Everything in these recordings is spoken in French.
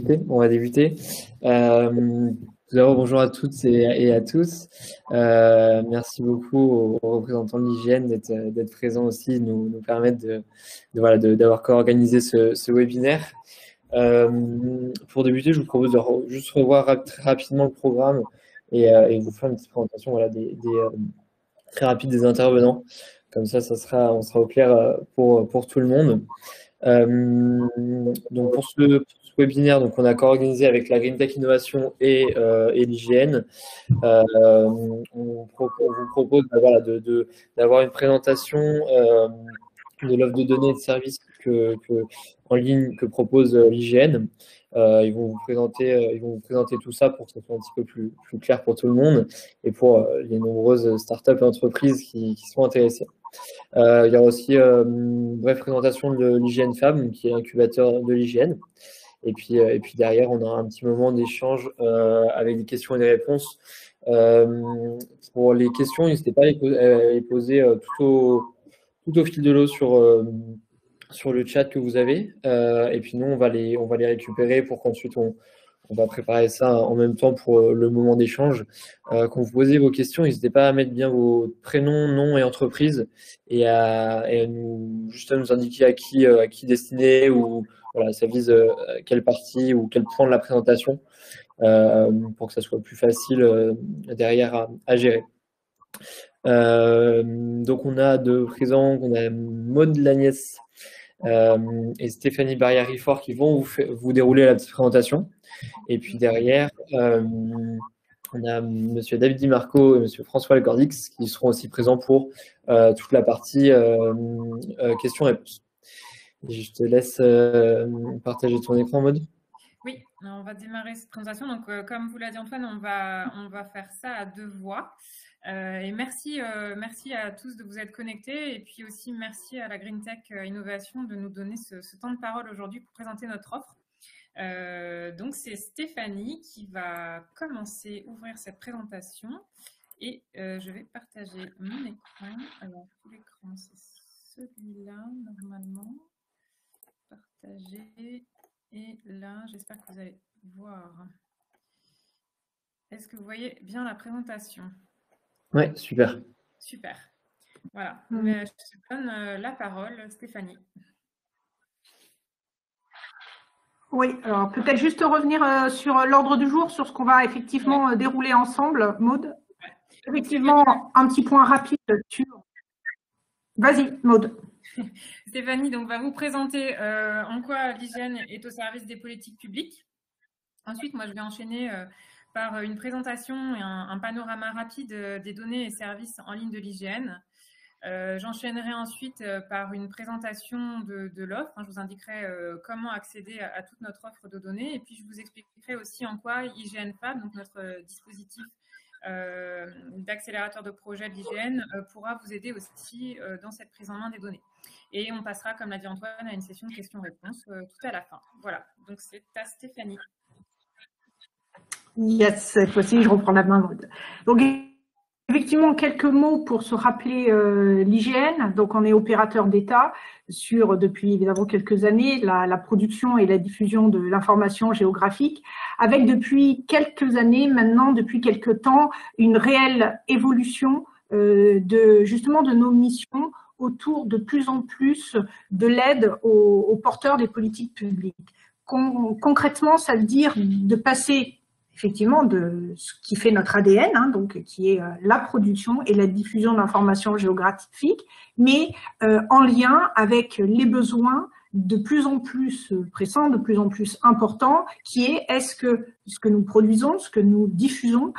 On va débuter. Tout d'abord, bonjour à toutes et à tous. Merci beaucoup aux représentants de l'hygiène d'être présents aussi, nous permettre d'avoir co-organisé ce webinaire. Pour débuter, je vous propose de juste revoir très rapidement le programme et vous faire une petite présentation très rapide des intervenants. Comme ça, on sera au clair pour tout le monde. Donc pour ce webinaire, donc on a co-organisé avec la Green Tech Innovation et l'hygiène. On vous propose d'avoir une présentation de l'offre de données et de services en ligne que propose l'hygiène. Ils vont vous présenter tout ça pour que ce soit un petit peu plus clair pour tout le monde et pour les nombreuses startups et entreprises qui sont intéressées. Il y aura aussi une brève présentation de l'hygiène Fab, qui est l'incubateur de l'hygiène. Et puis derrière, on aura un petit moment d'échange avec des questions et des réponses. Pour les questions, n'hésitez pas à les poser tout au fil de l'eau sur le chat que vous avez. Et puis nous, on va les récupérer pour qu'ensuite on va préparer ça en même temps pour le moment d'échange. Quand vous posez vos questions, n'hésitez pas à mettre bien vos prénoms, noms et entreprises et à nous indiquer à qui destiner ou voilà, ça vise quelle partie ou quel point de la présentation pour que ça soit plus facile derrière à gérer. Donc on a de présent, on a Maud Lagnès et Stéphanie Barrière-Riffort qui vont vous dérouler la petite présentation. Et puis derrière, on a Monsieur David Di Marco et Monsieur François Algordix qui seront aussi présents pour toute la partie questions-réponses. Je te laisse partager ton écran, Maud. Oui, on va démarrer cette présentation. Donc, comme vous l'a dit Antoine, on va faire ça à deux voix. Et merci à tous de vous être connectés. Et puis aussi, merci à la Green Tech Innovation de nous donner ce temps de parole aujourd'hui pour présenter notre offre. Donc, c'est Stéphanie qui va ouvrir cette présentation. Et je vais partager mon écran. Alors, l'écran, c'est celui-là, normalement. Partager. Et là, j'espère que vous allez voir. Est-ce que vous voyez bien la présentation? Oui, super. Super. Voilà. Je te donne la parole, Stéphanie. Oui, alors peut-être juste revenir sur l'ordre du jour, sur ce qu'on va effectivement dérouler ensemble, Maud. Effectivement, un petit point rapide sur… Vas-y, Maud. Stéphanie donc, va vous présenter en quoi l'hygiène est au service des politiques publiques. Ensuite, moi, je vais enchaîner par une présentation et un panorama rapide des données et services en ligne de l'hygiène. J'enchaînerai ensuite par une présentation de l'offre. Je vous indiquerai comment accéder à toute notre offre de données. Et puis, je vous expliquerai aussi en quoi IGN Fab, donc notre dispositif d'accélérateur de projet de l'hygiène, pourra vous aider aussi dans cette prise en main des données. Et on passera, comme l'a dit Antoine, à une session de questions-réponses tout à la fin. Voilà, donc c'est à Stéphanie. Yes, cette fois-ci, je reprends la main, Maud. Donc, effectivement, quelques mots pour se rappeler l'hygiène. Donc, on est opérateur d'État depuis évidemment quelques années la production et la diffusion de l'information géographique, avec depuis quelques années maintenant, depuis quelques temps, une réelle évolution justement de nos missions autour de plus en plus de l'aide aux porteurs des politiques publiques. Concrètement, ça veut dire de passer effectivement de ce qui fait notre ADN, donc qui est la production et la diffusion d'informations géographiques, mais en lien avec les besoins de plus en plus pressants, de plus en plus importants, qui est que ce que nous produisons, ce que nous diffusons,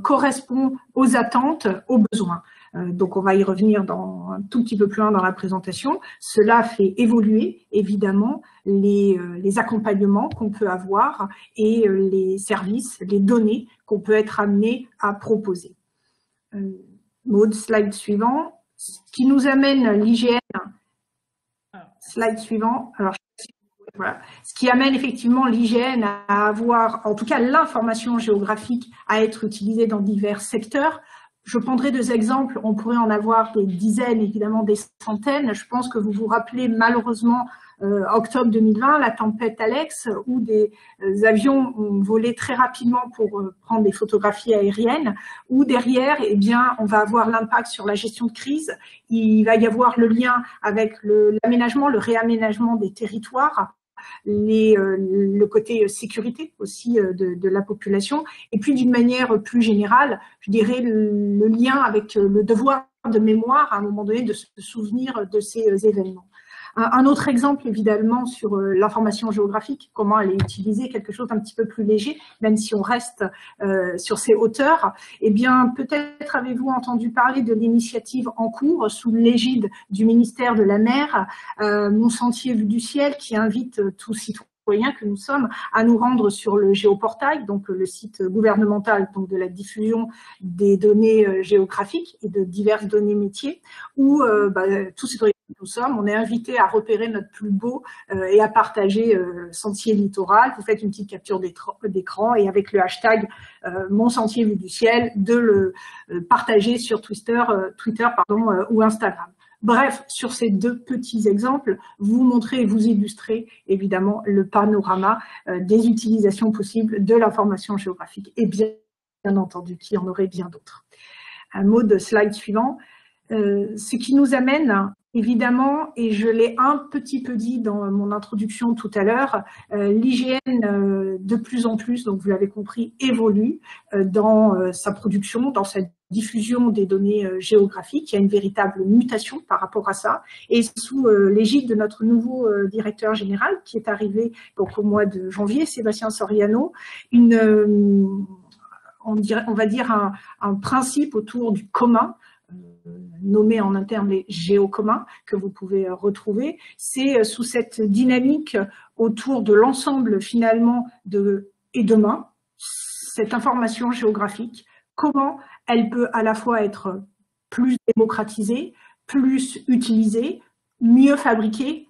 correspond aux attentes, aux besoins. Donc on va y revenir un tout petit peu plus loin dans la présentation. Cela fait évoluer évidemment les accompagnements qu'on peut avoir et les services, les données qu'on peut être amené à proposer. Maud, slide suivant. Ce qui nous amène l'IGN, slide suivant. Alors, voilà. Ce qui amène effectivement l'IGN à avoir, en tout cas l'information géographique, à être utilisée dans divers secteurs, Je prendrai 2 exemples, on pourrait en avoir des dizaines, évidemment des centaines. Je pense que vous vous rappelez malheureusement octobre 2020, la tempête Alex, où des avions ont volé très rapidement pour prendre des photographies aériennes, où derrière, eh bien, on va avoir l'impact sur la gestion de crise. Il va y avoir le lien avec l'aménagement, le réaménagement des territoires, le côté sécurité aussi de la population, et puis d'une manière plus générale, je dirais le lien avec le devoir de mémoire à un moment donné de se souvenir de ces événements. Un autre exemple, évidemment, sur l'information géographique, comment elle est utilisée, quelque chose d'un petit peu plus léger, même si on reste sur ces hauteurs. Eh bien, peut-être avez-vous entendu parler de l'initiative en cours sous l'égide du ministère de la Mer, Mon Sentier Vue du Ciel, qui invite tous citoyens que nous sommes à nous rendre sur le géoportail, donc le site gouvernemental donc de la diffusion des données géographiques et de diverses données métiers, où tous citoyens nous sommes, on est invité à repérer notre plus beau et à partager sentier littoral. Vous faites une petite capture d'écran et avec le hashtag Mon Sentier Vue du Ciel, de le partager sur Twitter ou Instagram. Bref, sur ces 2 petits exemples, vous montrez et vous illustrez évidemment le panorama des utilisations possibles de l'information géographique. Et bien entendu, qu'il y en aurait bien d'autres. Un mot de slide suivant. Ce qui nous amène, évidemment, et je l'ai un petit peu dit dans mon introduction tout à l'heure, l'IGN de plus en plus, donc vous l'avez compris, évolue dans sa production, dans sa diffusion des données géographiques. Il y a une véritable mutation par rapport à ça. Et sous l'égide de notre nouveau directeur général, qui est arrivé donc au mois de janvier, Sébastien Soriano, on va dire un principe autour du commun, nommé en interne les géocommuns, que vous pouvez retrouver. C'est sous cette dynamique autour de l'ensemble finalement et demain, cette information géographique, comment elle peut à la fois être plus démocratisée, plus utilisée, mieux fabriquée,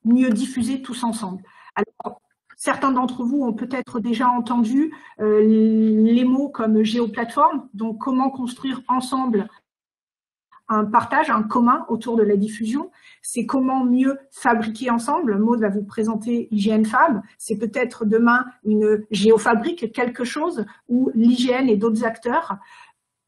mieux diffusée tous ensemble. Alors, certains d'entre vous ont peut-être déjà entendu les mots comme géoplateforme, donc comment construire ensemble un partage, un commun autour de la diffusion. C'est comment mieux fabriquer ensemble. Maud va vous présenter IGN Fab. C'est peut-être demain une géofabrique, quelque chose où l'IGN et d'autres acteurs.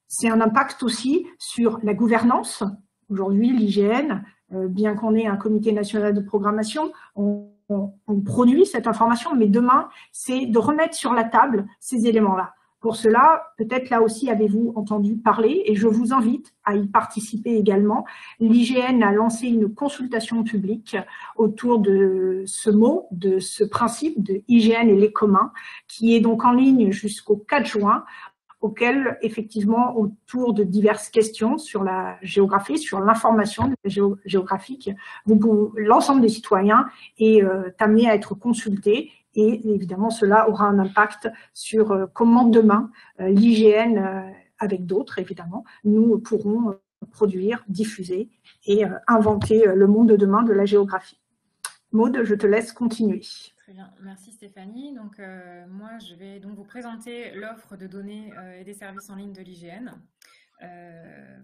C'est un impact aussi sur la gouvernance. Aujourd'hui, l'IGN, bien qu'on ait un comité national de programmation, on produit cette information, mais demain, c'est de remettre sur la table ces éléments-là. Pour cela, peut-être là aussi avez-vous entendu parler, et je vous invite à y participer également. L'IGN a lancé une consultation publique autour de ce mot, de ce principe de IGN et les communs, qui est donc en ligne jusqu'au 4 juin, auquel, effectivement, autour de diverses questions sur la géographie, sur l'information géographique, l'ensemble des citoyens est amené à être consulté. Et évidemment, cela aura un impact sur comment demain, l'IGN, avec d'autres évidemment, nous pourrons produire, diffuser et inventer le monde de demain de la géographie. Maud, je te laisse continuer. Très bien, merci Stéphanie. Donc, moi, je vais donc vous présenter l'offre de données et des services en ligne de l'IGN.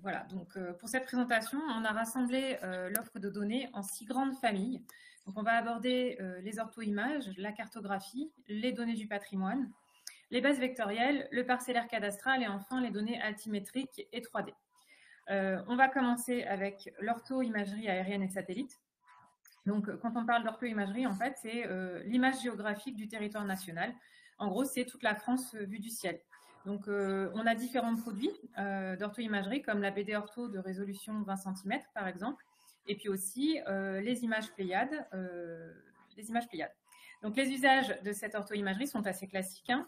Voilà, donc pour cette présentation, on a rassemblé l'offre de données en 6 grandes familles. Donc, on va aborder les ortho-images, la cartographie, les données du patrimoine, les bases vectorielles, le parcellaire cadastral et enfin les données altimétriques et 3D. On va commencer avec l'ortho-imagerie aérienne et satellite. Donc, quand on parle d'ortho-imagerie, en fait, c'est l'image géographique du territoire national. En gros, c'est toute la France vue du ciel. Donc, on a différents produits d'ortho-imagerie, comme la BD Ortho de résolution 20 cm, par exemple, et puis aussi les images Pléiades. Donc, les usages de cette ortho-imagerie sont assez classiques. Hein.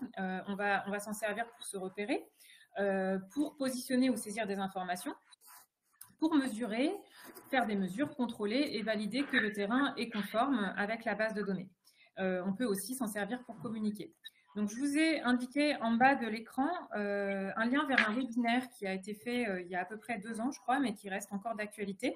On va s'en servir pour se repérer, pour positionner ou saisir des informations, pour mesurer, faire des mesures, contrôler et valider que le terrain est conforme avec la base de données. On peut aussi s'en servir pour communiquer. Donc, je vous ai indiqué en bas de l'écran un lien vers un webinaire qui a été fait il y a à peu près 2 ans, je crois, mais qui reste encore d'actualité,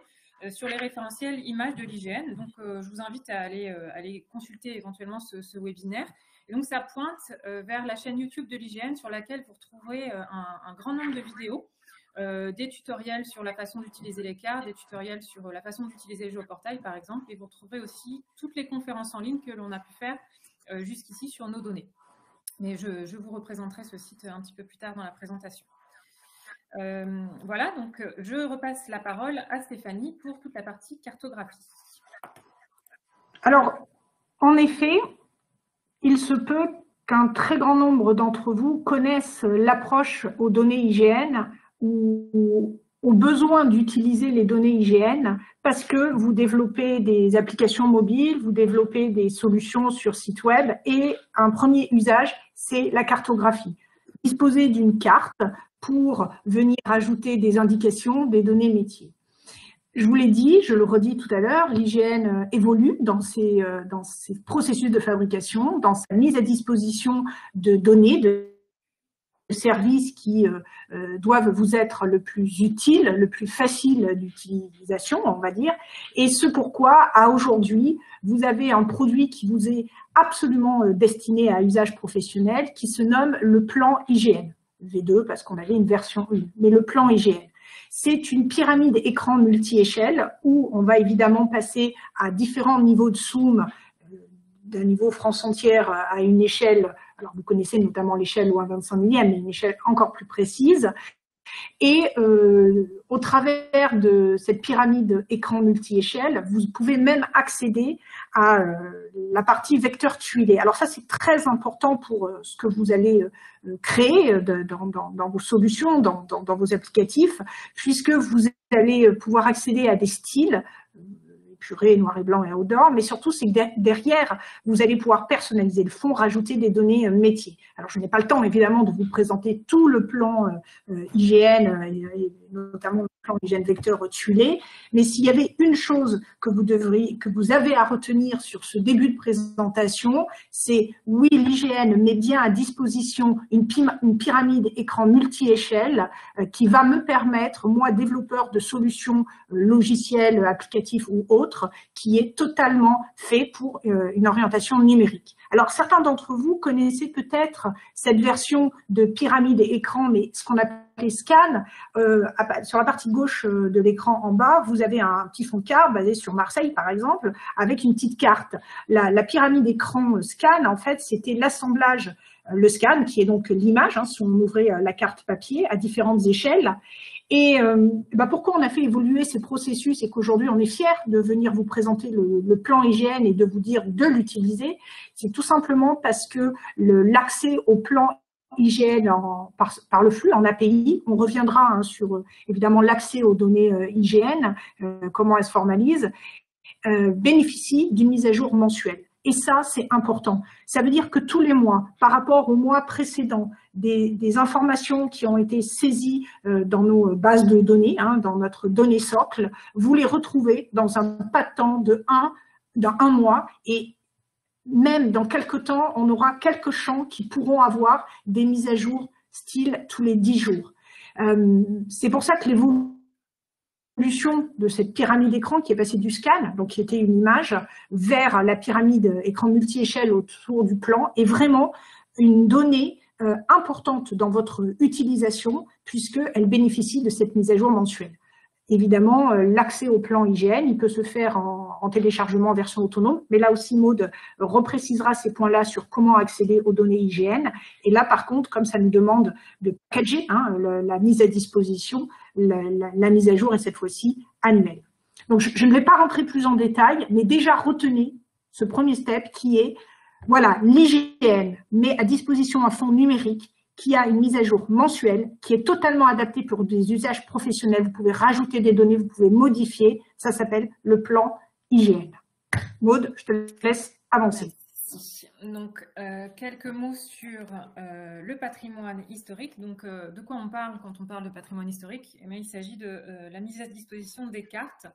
sur les référentiels images de l'IGN. Donc, je vous invite à aller consulter éventuellement ce webinaire. Et donc, ça pointe vers la chaîne YouTube de l'IGN sur laquelle vous retrouverez un grand nombre de vidéos des tutoriels sur la façon d'utiliser les cartes, des tutoriels sur la façon d'utiliser Géoportail, par exemple, et vous retrouverez aussi toutes les conférences en ligne que l'on a pu faire jusqu'ici sur nos données. Mais je vous représenterai ce site un petit peu plus tard dans la présentation. Voilà, donc je repasse la parole à Stéphanie pour toute la partie cartographie. Alors, en effet, il se peut qu'un très grand nombre d'entre vous connaissent l'approche aux données IGN ou au besoin d'utiliser les données IGN parce que vous développez des applications mobiles, vous développez des solutions sur site web et un premier usage, c'est la cartographie. Disposer d'une carte pour venir ajouter des indications, des données métiers. Je vous l'ai dit, je le redis tout à l'heure, l'IGN évolue dans ses processus de fabrication, dans sa mise à disposition de données, de services qui doivent vous être le plus utile, le plus facile d'utilisation, on va dire, et ce pourquoi, à aujourd'hui, vous avez un produit qui vous est absolument destiné à usage professionnel, qui se nomme le plan IGN. V2 parce qu'on avait une version 1, mais le plan IGN. C'est une pyramide écran multi-échelle où on va évidemment passer à différents niveaux de zoom, d'un niveau France entière à une échelle, alors vous connaissez notamment l'échelle au 1/25 millième, mais une échelle encore plus précise. Et au travers de cette pyramide écran multi-échelle, vous pouvez même accéder à la partie vecteur tuilé. Alors ça, c'est très important pour ce que vous allez créer dans vos solutions, dans vos applicatifs, puisque vous allez pouvoir accéder à des styles, épuré, noir et blanc et outdoor, mais surtout, c'est que derrière, vous allez pouvoir personnaliser le fond, rajouter des données métiers. Alors, je n'ai pas le temps, évidemment, de vous présenter tout le plan IGN, et notamment le plan IGN vecteur tuilé, mais s'il y avait une chose que vous avez à retenir sur ce début de présentation, c'est oui, l'IGN met bien à disposition une pyramide écran multi-échelle qui va me permettre, moi, développeur de solutions logicielles, applicatifs ou autres, qui est totalement fait pour une orientation numérique. Alors, certains d'entre vous connaissez peut-être cette version de pyramide écran, mais ce qu'on appelle scan. Sur la partie gauche de l'écran en bas, vous avez un petit fond de carte basé sur Marseille, par exemple, avec une petite carte. La pyramide écran scan, en fait, c'était l'assemblage, le scan, qui est donc l'image, si on ouvrait la carte papier à différentes échelles. Et pourquoi on a fait évoluer ces processus et qu'aujourd'hui on est fiers de venir vous présenter le plan IGN et de vous dire de l'utiliser, c'est tout simplement parce que l'accès au plan IGN par le flux en API, on reviendra sur évidemment l'accès aux données IGN, comment elles se formalisent, bénéficie d'une mise à jour mensuelle. Et ça, c'est important. Ça veut dire que tous les mois, par rapport au mois précédent, des informations qui ont été saisies dans nos bases de données, dans notre donnée socle, vous les retrouvez dans un pas de temps d'un mois, et même dans quelques temps, on aura quelques champs qui pourront avoir des mises à jour style tous les 10 jours. C'est pour ça que l'évolution de cette pyramide écran qui est passée du scan, donc qui était une image, vers la pyramide écran multi-échelle autour du plan, est vraiment une donnée importante dans votre utilisation puisqu'elle bénéficie de cette mise à jour mensuelle. Évidemment, l'accès au plan IGN, il peut se faire en téléchargement en version autonome, mais là aussi, Maud reprécisera ces points-là sur comment accéder aux données IGN. Et là, par contre, comme ça nous demande de packager la mise à disposition, la mise à jour est cette fois-ci annuelle. Donc, je ne vais pas rentrer plus en détail, mais déjà retenez ce premier step qui est, voilà, l'IGN met à disposition un fonds numérique qui a une mise à jour mensuelle, qui est totalement adaptée pour des usages professionnels. Vous pouvez rajouter des données, vous pouvez modifier. Ça s'appelle le plan IGN. Maud, je te laisse avancer. Merci. Donc, quelques mots sur le patrimoine historique. Donc, de quoi on parle quand on parle de patrimoine historique? Eh bien, il s'agit de la mise à disposition des cartes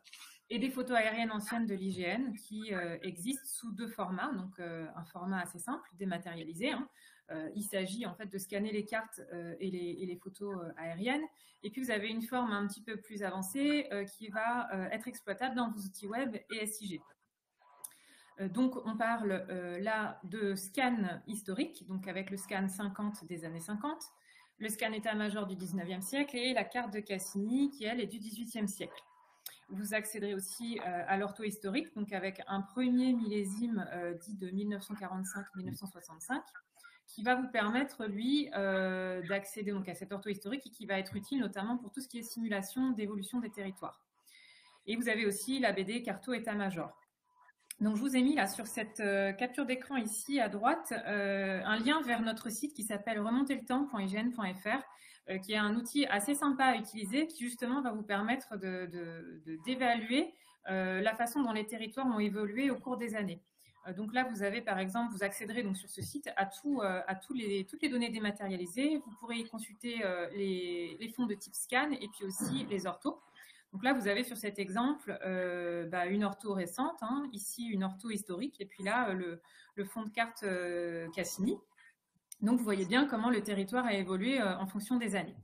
et des photos aériennes anciennes de l'IGN qui existent sous deux formats. Donc, un format assez simple, dématérialisé. Il s'agit en fait de scanner les cartes et les photos aériennes. Et puis, vous avez une forme un petit peu plus avancée qui va être exploitable dans vos outils web et SIG. Donc, on parle là de scan historique, donc avec le scan 50 des années 50, le scan état-major du 19e siècle et la carte de Cassini qui, elle, est du 18e siècle. Vous accéderez aussi à l'ortho historique, donc avec un premier millésime dit de 1945-1965, qui va vous permettre, lui, d'accéder donc à cette ortho historique et qui va être utile notamment pour tout ce qui est simulation d'évolution des territoires. Et vous avez aussi la BD Carto état-major. Donc, je vous ai mis là sur cette capture d'écran ici à droite un lien vers notre site qui s'appelle remonterletemps.ign.fr, qui est un outil assez sympa à utiliser qui justement va vous permettre d'évaluer la façon dont les territoires ont évolué au cours des années. Donc là, vous avez par exemple, vous accéderez donc sur ce site à toutes les données dématérialisées. Vous pourrez y consulter les fonds de type scan et puis aussi les orthos. Donc là, vous avez sur cet exemple une ortho récente, hein, ici une ortho historique, et puis là, le fond de carte Cassini. Donc, vous voyez bien comment le territoire a évolué en fonction des années.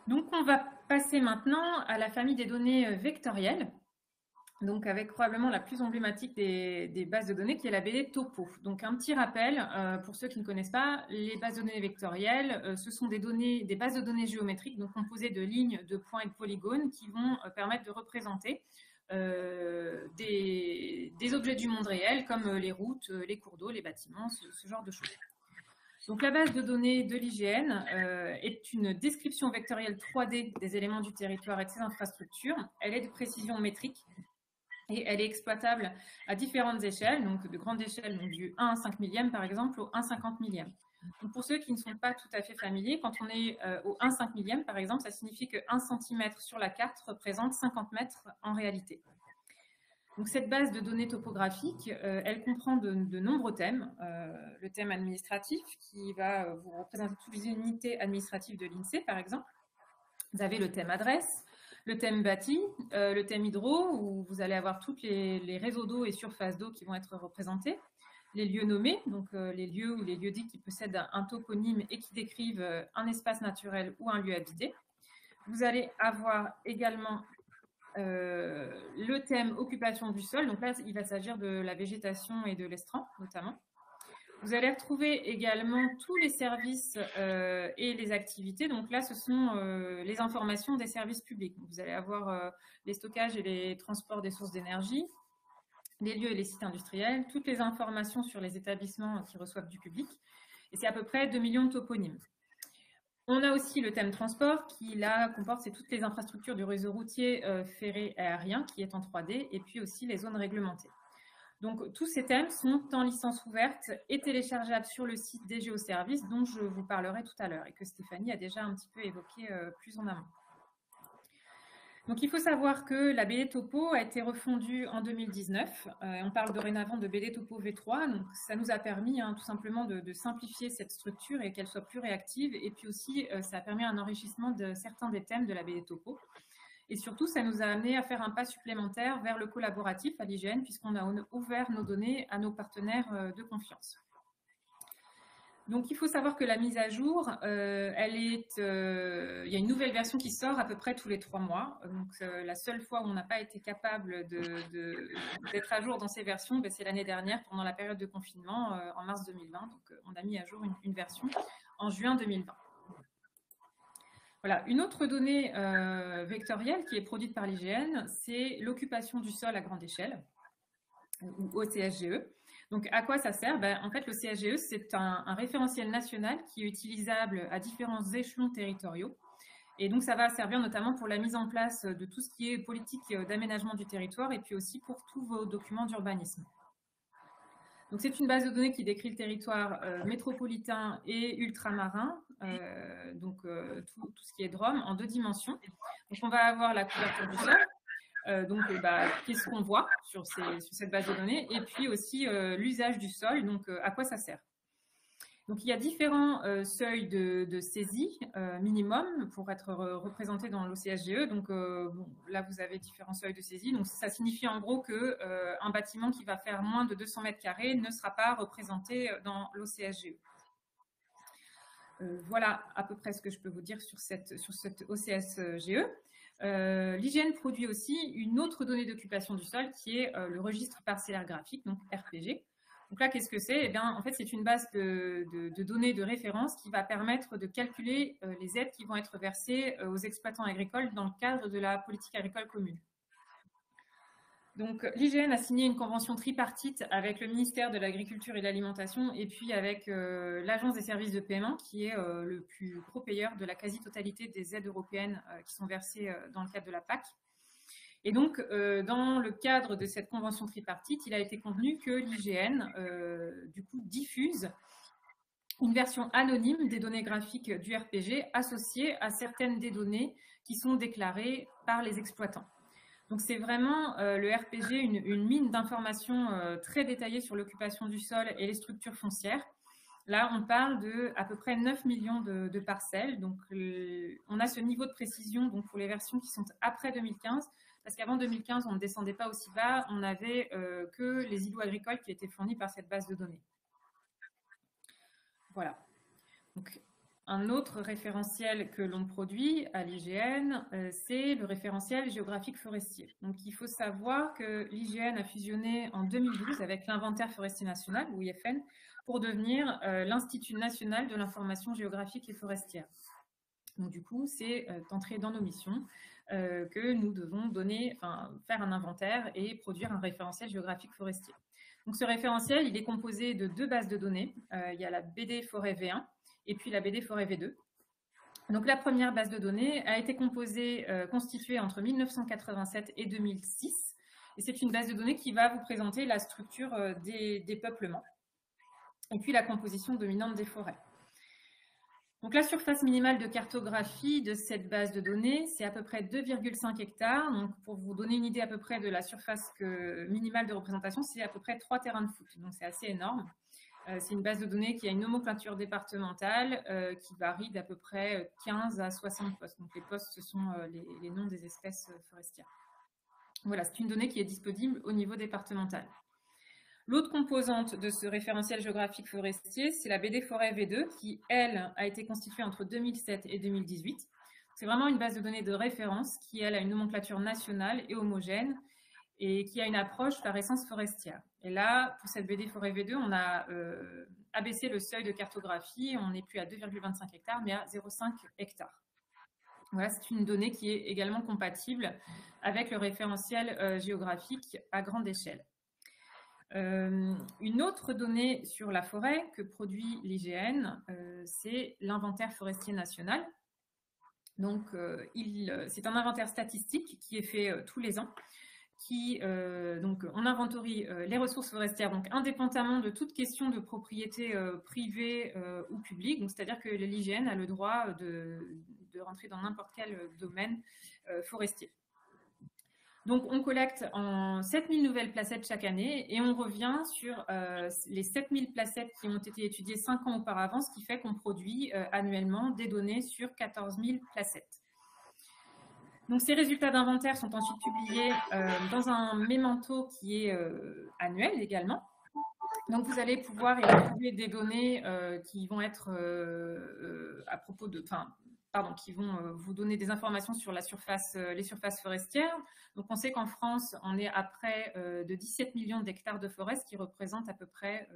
Donc, on va passer maintenant à la famille des données vectorielles. Donc, avec probablement la plus emblématique des bases de données, qui est la BD Topo. Donc, un petit rappel, pour ceux qui ne connaissent pas, les bases de données vectorielles, ce sont des bases de données géométriques, donc composées de lignes, de points et de polygones, qui vont permettre de représenter des objets du monde réel, comme les routes, les cours d'eau, les bâtiments, ce genre de choses. Donc, la base de données de l'IGN est une description vectorielle 3D des éléments du territoire et de ses infrastructures. Elle est de précision métrique. Et elle est exploitable à différentes échelles, donc de grandes échelles, donc du 1 5 millième par exemple au 1 50 millième. Donc pour ceux qui ne sont pas tout à fait familiers, quand on est au 1 5 millième par exemple, ça signifie que 1 cm sur la carte représente 50 mètres en réalité. Donc cette base de données topographiques, elle comprend de nombreux thèmes. Le thème administratif qui va vous représenter toutes les unités administratives de l'INSEE par exemple. Vous avez le thème adresse, le thème bâti, le thème hydro, où vous allez avoir tous les réseaux d'eau et surfaces d'eau qui vont être représentés, les lieux nommés, donc les lieux ou les lieux-dits qui possèdent un toponyme et qui décrivent un espace naturel ou un lieu habité. Vous allez avoir également le thème occupation du sol, donc là il va s'agir de la végétation et de l'estran notamment. Vous allez retrouver également tous les services et les activités. Donc là, ce sont les informations des services publics. Vous allez avoir les stockages et les transports des sources d'énergie, les lieux et les sites industriels, toutes les informations sur les établissements qui reçoivent du public. Et c'est à peu près 2 millions de toponymes. On a aussi le thème transport qui, là, comporte toutes les infrastructures du réseau routier, ferré et aérien qui est en 3D et puis aussi les zones réglementées. Donc, tous ces thèmes sont en licence ouverte et téléchargeables sur le site des Géoservices dont je vous parlerai tout à l'heure et que Stéphanie a déjà un petit peu évoqué plus en amont. Donc, il faut savoir que la BD Topo a été refondue en 2019. On parle dorénavant de BD Topo V3. Donc, ça nous a permis tout simplement de simplifier cette structure et qu'elle soit plus réactive. Et puis aussi, ça a permis un enrichissement de certains des thèmes de la BD Topo. Et surtout, ça nous a amené à faire un pas supplémentaire vers le collaboratif à l'IGN, puisqu'on a ouvert nos données à nos partenaires de confiance. Donc, il faut savoir que la mise à jour, il y a une nouvelle version qui sort à peu près tous les 3 mois. Donc, la seule fois où on n'a pas été capable d'être à jour dans ces versions, c'est l'année dernière, pendant la période de confinement, en mars 2020. Donc, on a mis à jour une version en juin 2020. Voilà, une autre donnée vectorielle qui est produite par l'IGN, c'est l'occupation du sol à grande échelle, ou OCSGE. Donc, à quoi ça sert? En fait, l'OCSGE, c'est un référentiel national qui est utilisable à différents échelons territoriaux. Et donc, ça va servir notamment pour la mise en place de tout ce qui est politique d'aménagement du territoire et puis aussi pour tous vos documents d'urbanisme. Donc, c'est une base de données qui décrit le territoire métropolitain et ultramarin, tout ce qui est DROM, en 2 dimensions. Donc, on va avoir la couverture du sol, qu'est-ce qu'on voit sur cette base de données, et puis aussi l'usage du sol, donc à quoi ça sert. Donc, il y a différents seuils de saisie minimum pour être représentés dans l'OCSGE. Donc, là, vous avez différents seuils de saisie. Donc, ça signifie en gros qu'un bâtiment qui va faire moins de 200 mètres carrés ne sera pas représenté dans l'OCSGE. Voilà à peu près ce que je peux vous dire sur cette OCSGE. L'IGN produit aussi une autre donnée d'occupation du sol qui est le registre parcellaire graphique, donc RPG. Donc là, qu'est-ce que c'est? Eh bien, en fait, c'est une base de données de référence qui va permettre de calculer les aides qui vont être versées aux exploitants agricoles dans le cadre de la politique agricole commune. Donc, l'IGN a signé une convention tripartite avec le ministère de l'Agriculture et de l'Alimentation et puis avec l'Agence des services de paiement, qui est le plus gros payeur de la quasi-totalité des aides européennes qui sont versées dans le cadre de la PAC. Et donc, dans le cadre de cette convention tripartite, il a été convenu que l'IGN, du coup, diffuse une version anonyme des données graphiques du RPG associées à certaines des données qui sont déclarées par les exploitants. Donc, c'est vraiment le RPG, une mine d'informations très détaillée sur l'occupation du sol et les structures foncières. Là, on parle de à peu près 9 millions de parcelles. Donc, on a ce niveau de précision donc, pour les versions qui sont après 2015, parce qu'avant 2015, on ne descendait pas aussi bas. On n'avait que les îlots agricoles qui étaient fournis par cette base de données. Voilà. Donc, un autre référentiel que l'on produit à l'IGN, c'est le référentiel géographique forestier. Donc, il faut savoir que l'IGN a fusionné en 2012 avec l'Inventaire forestier national, ou IFN, pour devenir l'Institut national de l'information géographique et forestière. Donc, du coup, c'est entré dans nos missions que nous devons faire un inventaire et produire un référentiel géographique forestier. Donc, ce référentiel, il est composé de 2 bases de données. Il y a la BD Forêt V1 et puis la BD Forêt V2. Donc, la première base de données a été constituée entre 1987 et 2006. Et c'est une base de données qui va vous présenter la structure des peuplements et puis la composition dominante des forêts. Donc, la surface minimale de cartographie de cette base de données, c'est à peu près 2,5 hectares. Donc, pour vous donner une idée à peu près de la surface minimale de représentation, c'est à peu près 3 terrains de foot. Donc, c'est assez énorme. C'est une base de données qui a une nomenclature départementale qui varie d'à peu près 15 à 60 postes. Donc, les postes, ce sont les noms des espèces forestières. Voilà, c'est une donnée qui est disponible au niveau départemental. L'autre composante de ce référentiel géographique forestier, c'est la BD Forêt V2 qui, elle, a été constituée entre 2007 et 2018. C'est vraiment une base de données de référence qui, elle, a une nomenclature nationale et homogène et qui a une approche par essence forestière. Et là, pour cette BD Forêt V2, on a abaissé le seuil de cartographie. On n'est plus à 2,25 hectares, mais à 0,5 hectares. Voilà, c'est une donnée qui est également compatible avec le référentiel géographique à grande échelle. Une autre donnée sur la forêt que produit l'IGN, c'est l'inventaire forestier national. Donc, c'est un inventaire statistique qui est fait tous les ans. Donc, on inventorie les ressources forestières, donc indépendamment de toute question de propriété privée ou publique. Donc, c'est-à-dire que l'IGN a le droit de rentrer dans n'importe quel domaine forestier. Donc, on collecte en 7000 nouvelles placettes chaque année et on revient sur les 7000 placettes qui ont été étudiées 5 ans auparavant, ce qui fait qu'on produit annuellement des données sur 14 000 placettes. Donc, ces résultats d'inventaire sont ensuite publiés dans un mémento qui est annuel également. Donc, vous allez pouvoir y retrouver des données qui vont être à propos de... qui vont vous donner des informations sur les surfaces forestières. Donc, on sait qu'en France, on est à près de 17 millions d'hectares de forêt, ce qui représente à peu près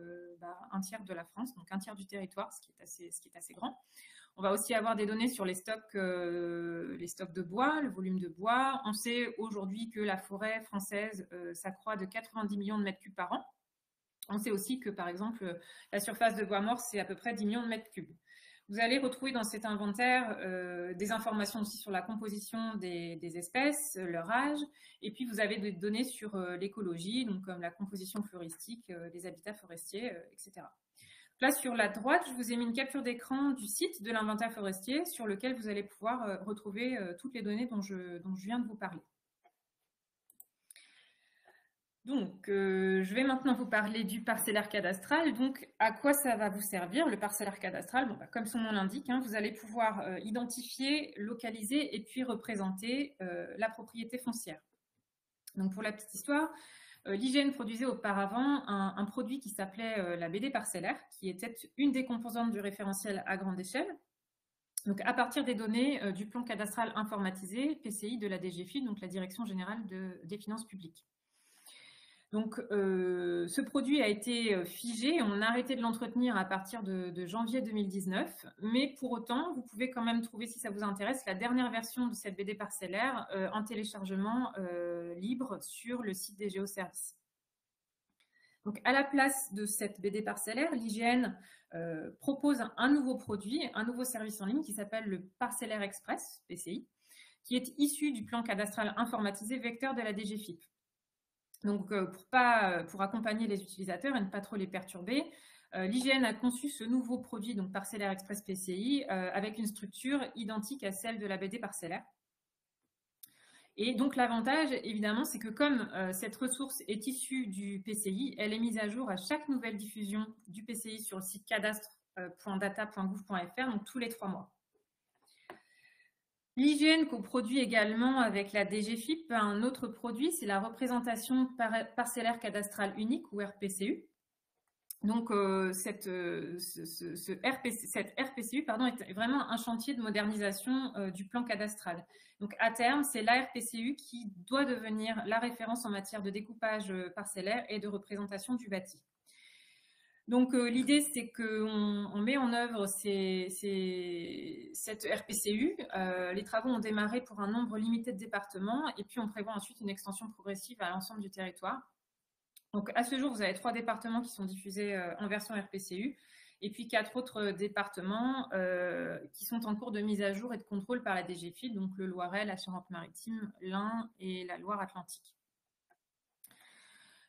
un tiers de la France, donc un tiers du territoire, ce qui est assez grand. On va aussi avoir des données sur les stocks de bois, le volume de bois. On sait aujourd'hui que la forêt française s'accroît de 90 millions de mètres cubes par an. On sait aussi que, par exemple, la surface de bois mort, c'est à peu près 10 millions de mètres cubes. Vous allez retrouver dans cet inventaire des informations aussi sur la composition des espèces, leur âge, et puis vous avez des données sur l'écologie, donc comme la composition floristique, les habitats forestiers, etc. Là, sur la droite, je vous ai mis une capture d'écran du site de l'inventaire forestier sur lequel vous allez pouvoir retrouver toutes les données dont je viens de vous parler. Donc, je vais maintenant vous parler du parcellaire cadastral. Donc, à quoi ça va vous servir, le parcellaire cadastral? Comme son nom l'indique, vous allez pouvoir identifier, localiser et puis représenter la propriété foncière. Donc, pour la petite histoire, l'IGN produisait auparavant un produit qui s'appelait la BD parcellaire, qui était une des composantes du référentiel à grande échelle. Donc, à partir des données du plan cadastral informatisé, PCI de la DGFiP, donc la Direction générale des finances publiques. Donc, ce produit a été figé. On a arrêté de l'entretenir à partir de janvier 2019. Mais pour autant, vous pouvez quand même trouver, si ça vous intéresse, la dernière version de cette BD parcellaire en téléchargement libre sur le site des Géoservices. Donc, à la place de cette BD parcellaire, l'IGN propose un nouveau produit, un nouveau service en ligne qui s'appelle le Parcellaire Express, PCI, qui est issu du plan cadastral informatisé vecteur de la DGFiP. Donc, pour accompagner les utilisateurs et ne pas trop les perturber, l'IGN a conçu ce nouveau produit, donc Parcellaire Express PCI, avec une structure identique à celle de la BD parcellaire. Et donc, l'avantage, évidemment, c'est que comme cette ressource est issue du PCI, elle est mise à jour à chaque nouvelle diffusion du PCI sur le site cadastre.data.gouv.fr, donc tous les 3 mois. L'IGN coproduit également avec la DGFiP un autre produit, c'est la représentation parcellaire cadastrale unique ou RPCU. Donc, cette RPCU est vraiment un chantier de modernisation du plan cadastral. Donc, à terme, c'est la RPCU qui doit devenir la référence en matière de découpage parcellaire et de représentation du bâti. Donc, l'idée, c'est qu'on met en œuvre cette RPCU. Les travaux ont démarré pour un nombre limité de départements et puis on prévoit ensuite une extension progressive à l'ensemble du territoire. Donc, à ce jour, vous avez 3 départements qui sont diffusés en version RPCU et puis 4 autres départements qui sont en cours de mise à jour et de contrôle par la DGFiP, donc le Loiret, la Charente-Maritime, l'Ain et la Loire-Atlantique.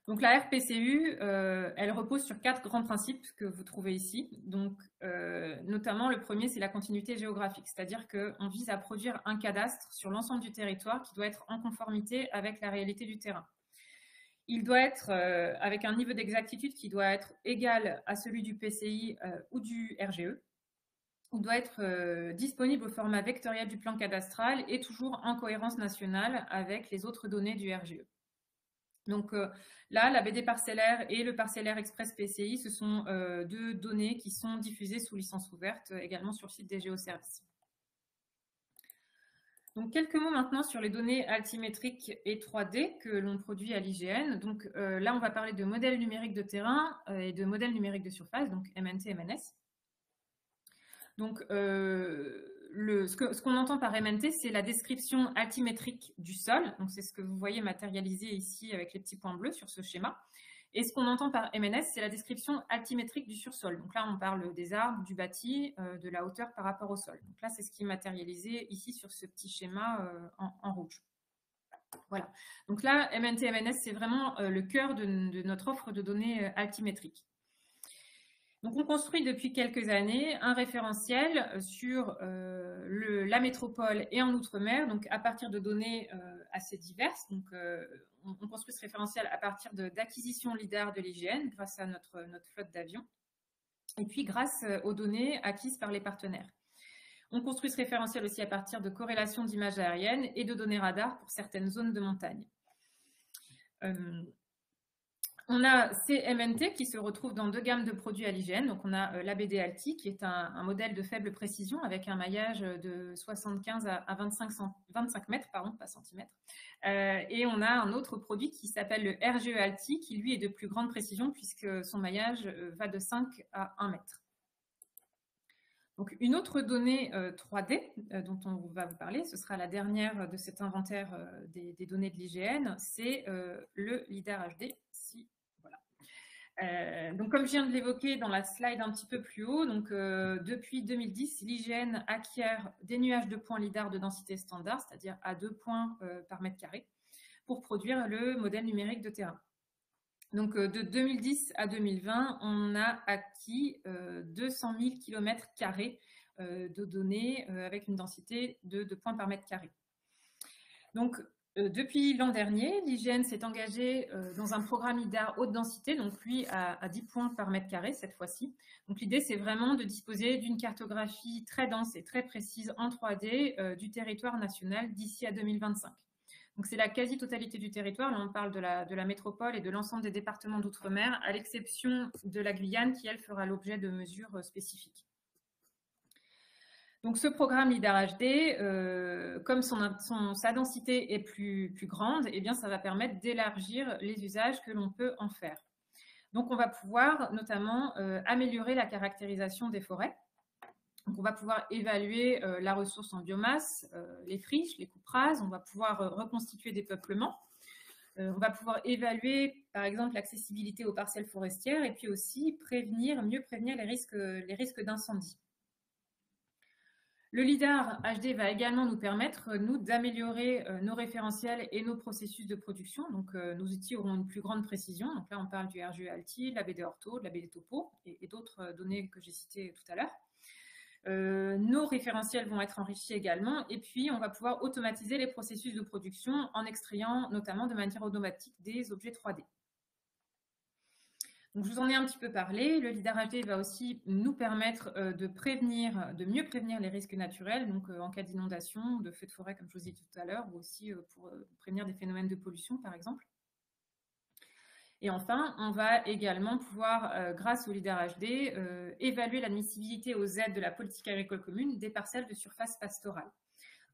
Donc la RPCU, elle repose sur 4 grands principes que vous trouvez ici. Donc, notamment, le premier, c'est la continuité géographique, c'est-à-dire qu'on vise à produire un cadastre sur l'ensemble du territoire qui doit être en conformité avec la réalité du terrain. Il doit être avec un niveau d'exactitude qui doit être égal à celui du PCI ou du RGE. Il doit être disponible au format vectoriel du plan cadastral et toujours en cohérence nationale avec les autres données du RGE. Donc là, la BD parcellaire et le Parcellaire Express PCI, ce sont 2 données qui sont diffusées sous licence ouverte également sur le site des Géoservices. Donc quelques mots maintenant sur les données altimétriques et 3D que l'on produit à l'IGN. Donc là, on va parler de modèles numériques de terrain et de modèles numériques de surface, donc MNT, MNS. Donc ce qu'on entend par MNT, c'est la description altimétrique du sol. Donc, c'est ce que vous voyez matérialisé ici avec les petits points bleus sur ce schéma. Et ce qu'on entend par MNS, c'est la description altimétrique du sursol. Donc là, on parle des arbres, du bâti, de la hauteur par rapport au sol. Donc là, c'est ce qui est matérialisé ici sur ce petit schéma en rouge. Voilà. Donc là, MNT, MNS, c'est vraiment le cœur de notre offre de données altimétriques. Donc, on construit depuis quelques années un référentiel sur la métropole et en Outre-mer, donc à partir de données assez diverses. Donc, on construit ce référentiel à partir d'acquisitions LIDAR de l'IGN grâce à notre flotte d'avions et puis grâce aux données acquises par les partenaires. On construit ce référentiel aussi à partir de corrélations d'images aériennes et de données radar pour certaines zones de montagne. On a ces MNT qui se retrouvent dans 2 gammes de produits à l'IGN. Donc, on a la BD Alti, qui est un modèle de faible précision avec un maillage de 75 à 25 mètres, pardon, pas centimètres. Et on a un autre produit qui s'appelle le RGE Alti, qui lui est de plus grande précision puisque son maillage va de 5 à 1 mètre. Donc, une autre donnée 3D dont on va vous parler, ce sera la dernière de cet inventaire des données de l'IGN, c'est le LIDAR HD. Donc, comme je viens de l'évoquer dans la slide un petit peu plus haut, donc, depuis 2010, l'IGN acquiert des nuages de points LIDAR de densité standard, c'est-à-dire à 2 points par mètre carré, pour produire le modèle numérique de terrain. Donc, de 2010 à 2020, on a acquis 200 000 km² de données avec une densité de 2 points par mètre carré. Donc, depuis l'an dernier, l'IGN s'est engagé dans un programme LIDAR haute densité, donc lui à 10 points par mètre carré cette fois-ci. Donc l'idée, c'est vraiment de disposer d'une cartographie très dense et très précise en 3D du territoire national d'ici à 2025. Donc c'est la quasi-totalité du territoire. Là, on parle de la métropole et de l'ensemble des départements d'outre-mer, à l'exception de la Guyane qui, elle, fera l'objet de mesures spécifiques. Donc, ce programme LIDAR HD, comme sa densité est plus grande, eh bien, ça va permettre d'élargir les usages que l'on peut en faire. Donc, on va pouvoir notamment améliorer la caractérisation des forêts. Donc, on va pouvoir évaluer la ressource en biomasse, les friches, les coupes rases. On va pouvoir reconstituer des peuplements. On va pouvoir évaluer, par exemple, l'accessibilité aux parcelles forestières et puis aussi mieux prévenir les risques d'incendie. Le LIDAR HD va également nous permettre, nous, d'améliorer nos référentiels et nos processus de production. Donc, nos outils auront une plus grande précision. Donc là, on parle du RGE ALTI, de la BD Ortho, de la BD Topo et d'autres données que j'ai citées tout à l'heure. Nos référentiels vont être enrichis également. Et puis, on va pouvoir automatiser les processus de production en extrayant notamment de manière automatique des objets 3D. Donc, je vous en ai un petit peu parlé. Le LIDAR HD va aussi nous permettre de mieux prévenir les risques naturels, donc en cas d'inondation, de feux de forêt, comme je vous ai dit tout à l'heure, ou aussi pour prévenir des phénomènes de pollution, par exemple. Et enfin, on va également pouvoir, grâce au LIDAR HD, évaluer l'admissibilité aux aides de la politique agricole commune des parcelles de surface pastorale.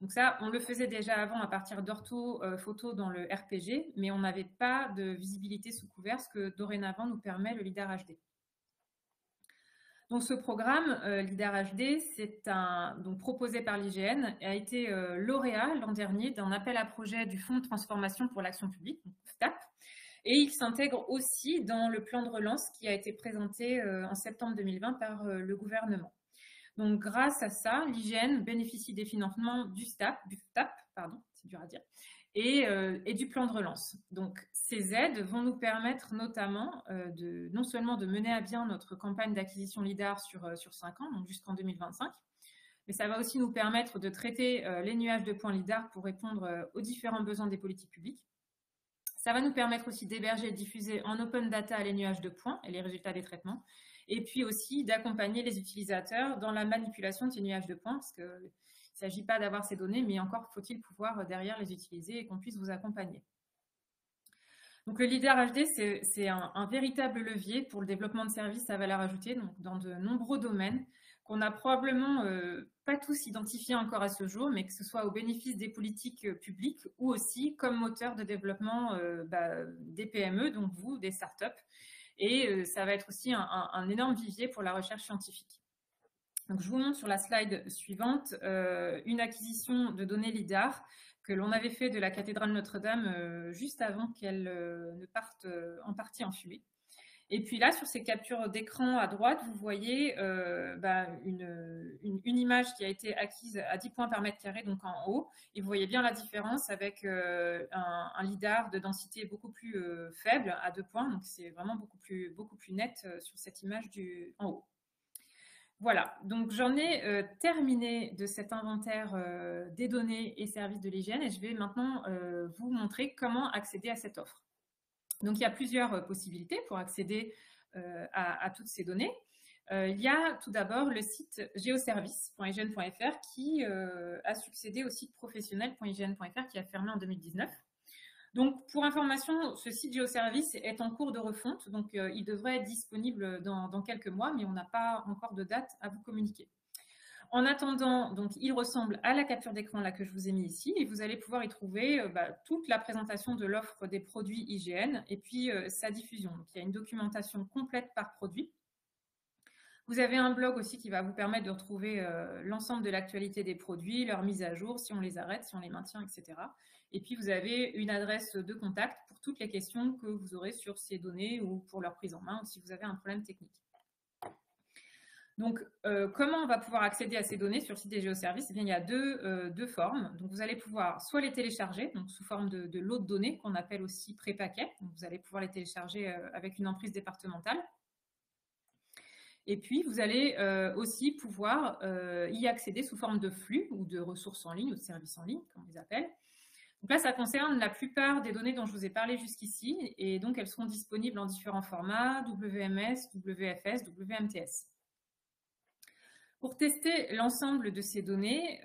Donc ça, on le faisait déjà avant à partir d'orthophotos dans le RPG, mais on n'avait pas de visibilité sous couvert, ce que dorénavant nous permet le LIDAR HD. Donc ce programme LIDAR HD, c'est donc proposé par l'IGN, a été lauréat l'an dernier d'un appel à projet du Fonds de transformation pour l'action publique, donc FTAP, et il s'intègre aussi dans le plan de relance qui a été présenté en septembre 2020 par le gouvernement. Donc, grâce à ça, l'IGN bénéficie des financements du FTAP, c'est dur à dire, et du plan de relance. Donc, ces aides vont nous permettre notamment non seulement de mener à bien notre campagne d'acquisition LIDAR sur 5 ans, donc jusqu'en 2025, mais ça va aussi nous permettre de traiter les nuages de points LIDAR pour répondre aux différents besoins des politiques publiques. Ça va nous permettre aussi d'héberger et de diffuser en open data les nuages de points et les résultats des traitements, et puis aussi d'accompagner les utilisateurs dans la manipulation de ces nuages de points, parce qu'il ne s'agit pas d'avoir ces données, mais encore faut-il pouvoir derrière les utiliser et qu'on puisse vous accompagner. Donc le LIDAR HD, c'est un véritable levier pour le développement de services à valeur ajoutée, donc dans de nombreux domaines qu'on n'a probablement pas tous identifiés encore à ce jour, mais que ce soit au bénéfice des politiques publiques ou aussi comme moteur de développement des PME, donc vous, des startups. Et ça va être aussi un énorme vivier pour la recherche scientifique. Donc, je vous montre sur la slide suivante une acquisition de données LIDAR que l'on avait fait de la cathédrale Notre-Dame juste avant qu'elle ne parte en partie en fumée. Et puis là, sur ces captures d'écran à droite, vous voyez une image qui a été acquise à 10 points par mètre carré, donc en haut. Et vous voyez bien la différence avec un LIDAR de densité beaucoup plus faible à 2 points. Donc c'est vraiment beaucoup plus net sur cette image en haut. Voilà, donc j'en ai terminé de cet inventaire des données et services de l'IGN et je vais maintenant vous montrer comment accéder à cette offre. Donc, il y a plusieurs possibilités pour accéder à toutes ces données. Il y a tout d'abord le site geoservice.ign.fr qui a succédé au site professionnel.ign.fr qui a fermé en 2019. Donc, pour information, ce site Geoservice est en cours de refonte, donc il devrait être disponible dans quelques mois, mais on n'a pas encore de date à vous communiquer. En attendant, donc, il ressemble à la capture d'écran là que je vous ai mis ici et vous allez pouvoir y trouver toute la présentation de l'offre des produits IGN et puis sa diffusion. Donc, il y a une documentation complète par produit. Vous avez un blog aussi qui va vous permettre de retrouver l'ensemble de l'actualité des produits, leur mise à jour, si on les arrête, si on les maintient, etc. Et puis, vous avez une adresse de contact pour toutes les questions que vous aurez sur ces données ou pour leur prise en main ou si vous avez un problème technique. Donc, comment on va pouvoir accéder à ces données sur le site des géoservices? Eh bien, il y a deux formes. Donc, vous allez pouvoir soit les télécharger, donc sous forme de lots de données qu'on appelle aussi pré-paquets. Donc, vous allez pouvoir les télécharger avec une emprise départementale. Et puis, vous allez aussi pouvoir y accéder sous forme de flux ou de ressources en ligne ou de services en ligne, comme on les appelle. Donc là, ça concerne la plupart des données dont je vous ai parlé jusqu'ici. Et donc, elles seront disponibles en différents formats, WMS, WFS, WMTS. Pour tester l'ensemble de ces données,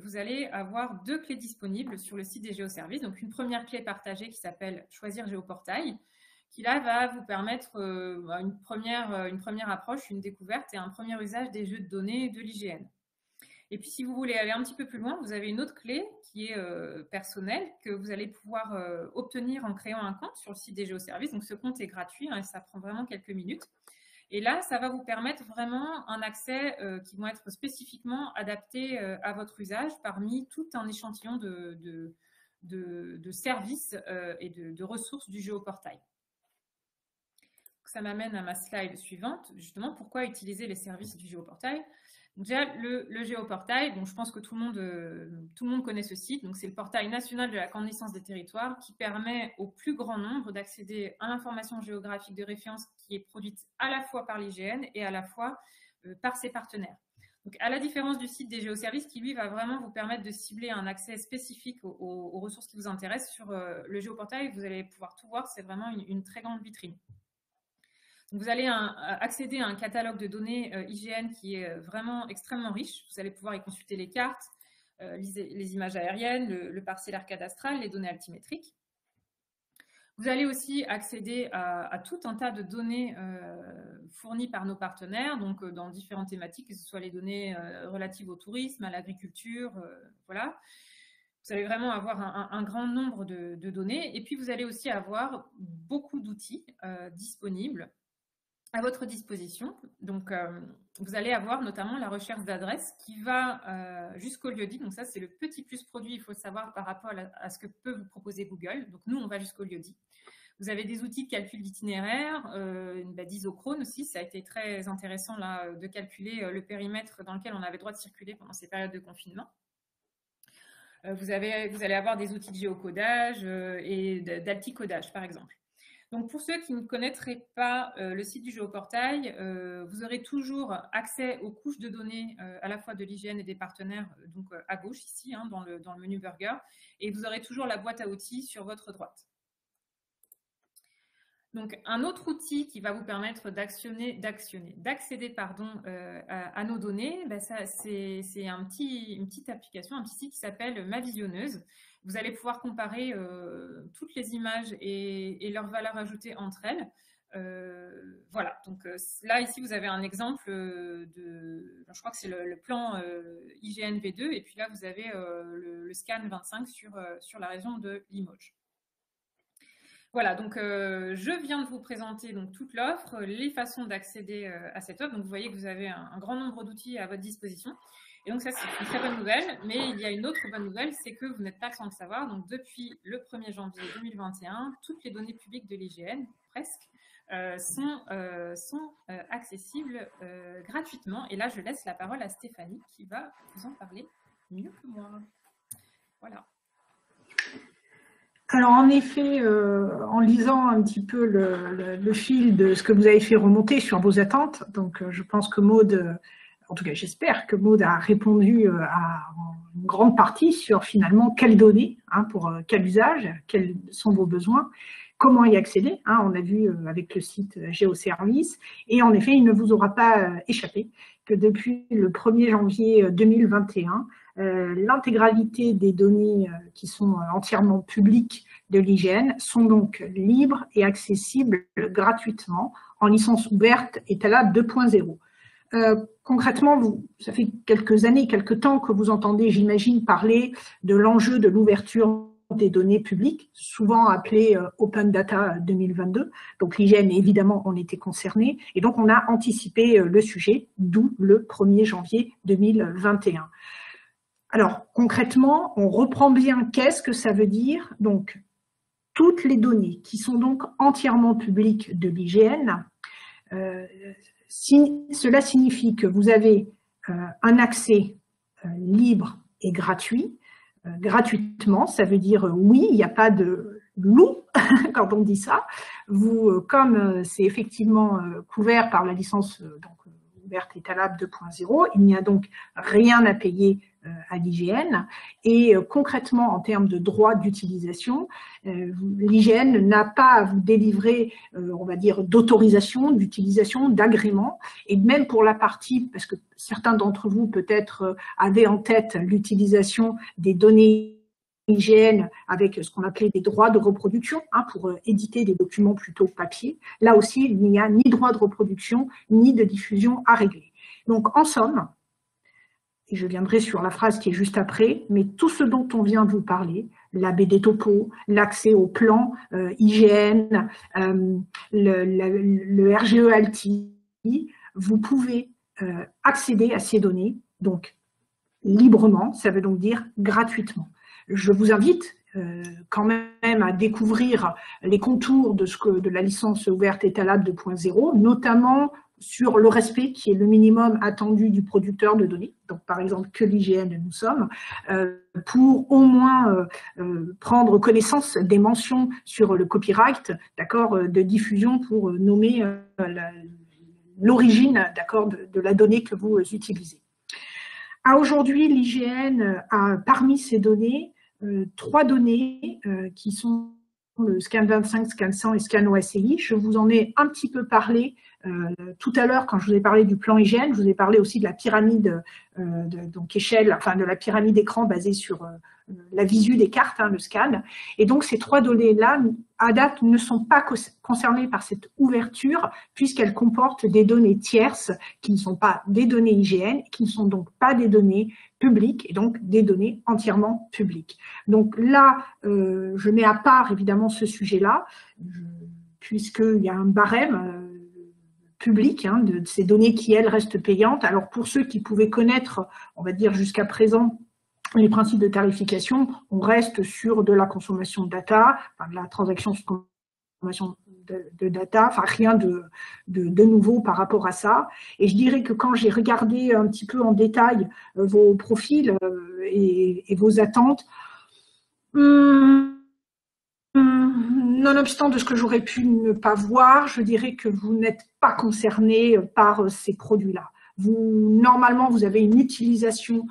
vous allez avoir 2 clés disponibles sur le site des géoservices. Donc, une première clé partagée qui s'appelle « Choisir Géoportail », qui là va vous permettre une première approche, une découverte et un premier usage des jeux de données de l'IGN. Et puis, si vous voulez aller un petit peu plus loin, vous avez une autre clé qui est personnelle, que vous allez pouvoir obtenir en créant un compte sur le site des Géoservices. Donc, ce compte est gratuit, hein, et ça prend vraiment quelques minutes. Et là, ça va vous permettre vraiment un accès qui va être spécifiquement adapté à votre usage parmi tout un échantillon de services et de ressources du Géoportail. Ça m'amène à ma slide suivante, justement, pourquoi utiliser les services du Géoportail. Donc déjà, le Géoportail, donc je pense que tout le monde connaît ce site. Donc c'est le portail national de la connaissance des territoires qui permet au plus grand nombre d'accéder à l'information géographique de référence qui est produite à la fois par l'IGN et à la fois par ses partenaires. Donc à la différence du site des Géoservices qui, lui, va vraiment vous permettre de cibler un accès spécifique aux ressources qui vous intéressent, sur le Géoportail, vous allez pouvoir tout voir, c'est vraiment une très grande vitrine. Donc vous allez accéder à un catalogue de données IGN qui est vraiment extrêmement riche. Vous allez pouvoir y consulter les cartes, les images aériennes, le parcellaire cadastral, les données altimétriques. Vous allez aussi accéder à tout un tas de données fournies par nos partenaires, donc dans différentes thématiques, que ce soit les données relatives au tourisme, à l'agriculture, voilà. Vous allez vraiment avoir un grand nombre de données. Et puis, vous allez aussi avoir beaucoup d'outils disponibles à votre disposition. Donc, vous allez avoir notamment la recherche d'adresses qui va jusqu'au lieu-dit. Donc, ça, c'est le petit plus produit, il faut le savoir, par rapport à ce que peut vous proposer Google. Donc, nous, on va jusqu'au lieu-dit. Vous avez des outils de calcul d'itinéraire, d'isochrone aussi. Ça a été très intéressant là, de calculer le périmètre dans lequel on avait le droit de circuler pendant ces périodes de confinement. Vous allez avoir des outils de géocodage et d'alticodage, par exemple. Donc, pour ceux qui ne connaîtraient pas le site du Géoportail, vous aurez toujours accès aux couches de données à la fois de l'IGN et des partenaires, donc à gauche ici, hein, dans le menu Burger, et vous aurez toujours la boîte à outils sur votre droite. Donc, un autre outil qui va vous permettre d'accéder à nos données, ben c'est une petite application, un petit site qui s'appelle Ma Visionneuse. Vous allez pouvoir comparer toutes les images et leurs valeurs ajoutées entre elles. Voilà, donc là, ici, vous avez un exemple je crois que c'est le plan IGN V2, et puis là, vous avez le scan 25 sur la région de Limoges. Voilà, donc je viens de vous présenter donc, toute l'offre, les façons d'accéder à cette offre. Donc vous voyez que vous avez un grand nombre d'outils à votre disposition. Et donc ça, c'est une très bonne nouvelle. Mais il y a une autre bonne nouvelle, c'est que vous n'êtes pas sans le savoir. Donc depuis le 1er janvier 2021, toutes les données publiques de l'IGN, presque, sont accessibles gratuitement. Et là, je laisse la parole à Stéphanie qui va vous en parler mieux que moi. Voilà. Alors en effet, en lisant un petit peu le fil de ce que vous avez fait remonter sur vos attentes, donc je pense que Maud, en tout cas j'espère que Maud a répondu à une grande partie sur finalement quelles données, hein, pour quel usage, quels sont vos besoins, comment y accéder, hein, on a vu avec le site Géoservices, et en effet il ne vous aura pas échappé que depuis le 1er janvier 2021, l'intégralité des données qui sont entièrement publiques de l'IGN sont donc libres et accessibles gratuitement en licence ouverte Etalab 2.0. Concrètement, ça fait quelques années, quelques temps que vous entendez, j'imagine, parler de l'enjeu de l'ouverture des données publiques, souvent appelée Open Data 2022. Donc l'IGN, évidemment, on était concerné, et donc on a anticipé le sujet, d'où le 1er janvier 2021. Alors, concrètement, on reprend bien qu'est-ce que ça veut dire. Donc, toutes les données qui sont donc entièrement publiques de l'IGN, cela signifie que vous avez un accès libre et gratuit. Gratuitement, ça veut dire oui, il n'y a pas de loup quand on dit ça. Vous, comme c'est effectivement couvert par la licence ouverte Etalab 2.0, il n'y a donc rien à payer à l'IGN, et concrètement en termes de droit d'utilisation, l'IGN n'a pas à vous délivrer, on va dire, d'autorisation d'utilisation, d'agrément, et même pour la partie, parce que certains d'entre vous peut-être avaient en tête l'utilisation des données IGN avec ce qu'on appelait des droits de reproduction, hein, pour éditer des documents plutôt papier. Là aussi, il n'y a ni droit de reproduction, ni de diffusion à régler. Donc, en somme, et je viendrai sur la phrase qui est juste après, mais tout ce dont on vient de vous parler, l'AB des topos, l'accès au plan IGN, le RGE ALTI, vous pouvez accéder à ces données, donc librement, ça veut donc dire gratuitement. Je vous invite quand même à découvrir les contours de la licence ouverte Etalab 2.0, notamment sur le respect qui est le minimum attendu du producteur de données, donc par exemple que l'IGN nous sommes, pour au moins prendre connaissance des mentions sur le copyright, d'accord, de diffusion pour nommer l'origine, d'accord, de la donnée que vous utilisez. Aujourd'hui, l'IGN a parmi ces données 3 données qui sont le scan 25, scan 100 et scan OSCI. Je vous en ai un petit peu parlé tout à l'heure quand je vous ai parlé du plan IGN. Je vous ai parlé aussi de la pyramide donc échelle, enfin de la pyramide écran basée sur la visu des cartes, le scan. Et donc ces 3 données-là, à date, ne sont pas concernées par cette ouverture puisqu'elles comportent des données tierces qui ne sont pas des données IGN, qui ne sont donc pas des données publiques et donc des données entièrement publiques. Donc là, je mets à part évidemment ce sujet-là, puisqu'il y a un barème public de ces données qui, elles, restent payantes. Alors pour ceux qui pouvaient connaître, on va dire jusqu'à présent, les principes de tarification, on reste sur de la consommation de data, enfin de la transaction sur consommation de data, enfin rien de nouveau par rapport à ça. Et je dirais que quand j'ai regardé un petit peu en détail vos profils et vos attentes, nonobstant de ce que j'aurais pu ne pas voir, je dirais que vous n'êtes pas concerné par ces produits-là. Normalement, vous avez une utilisation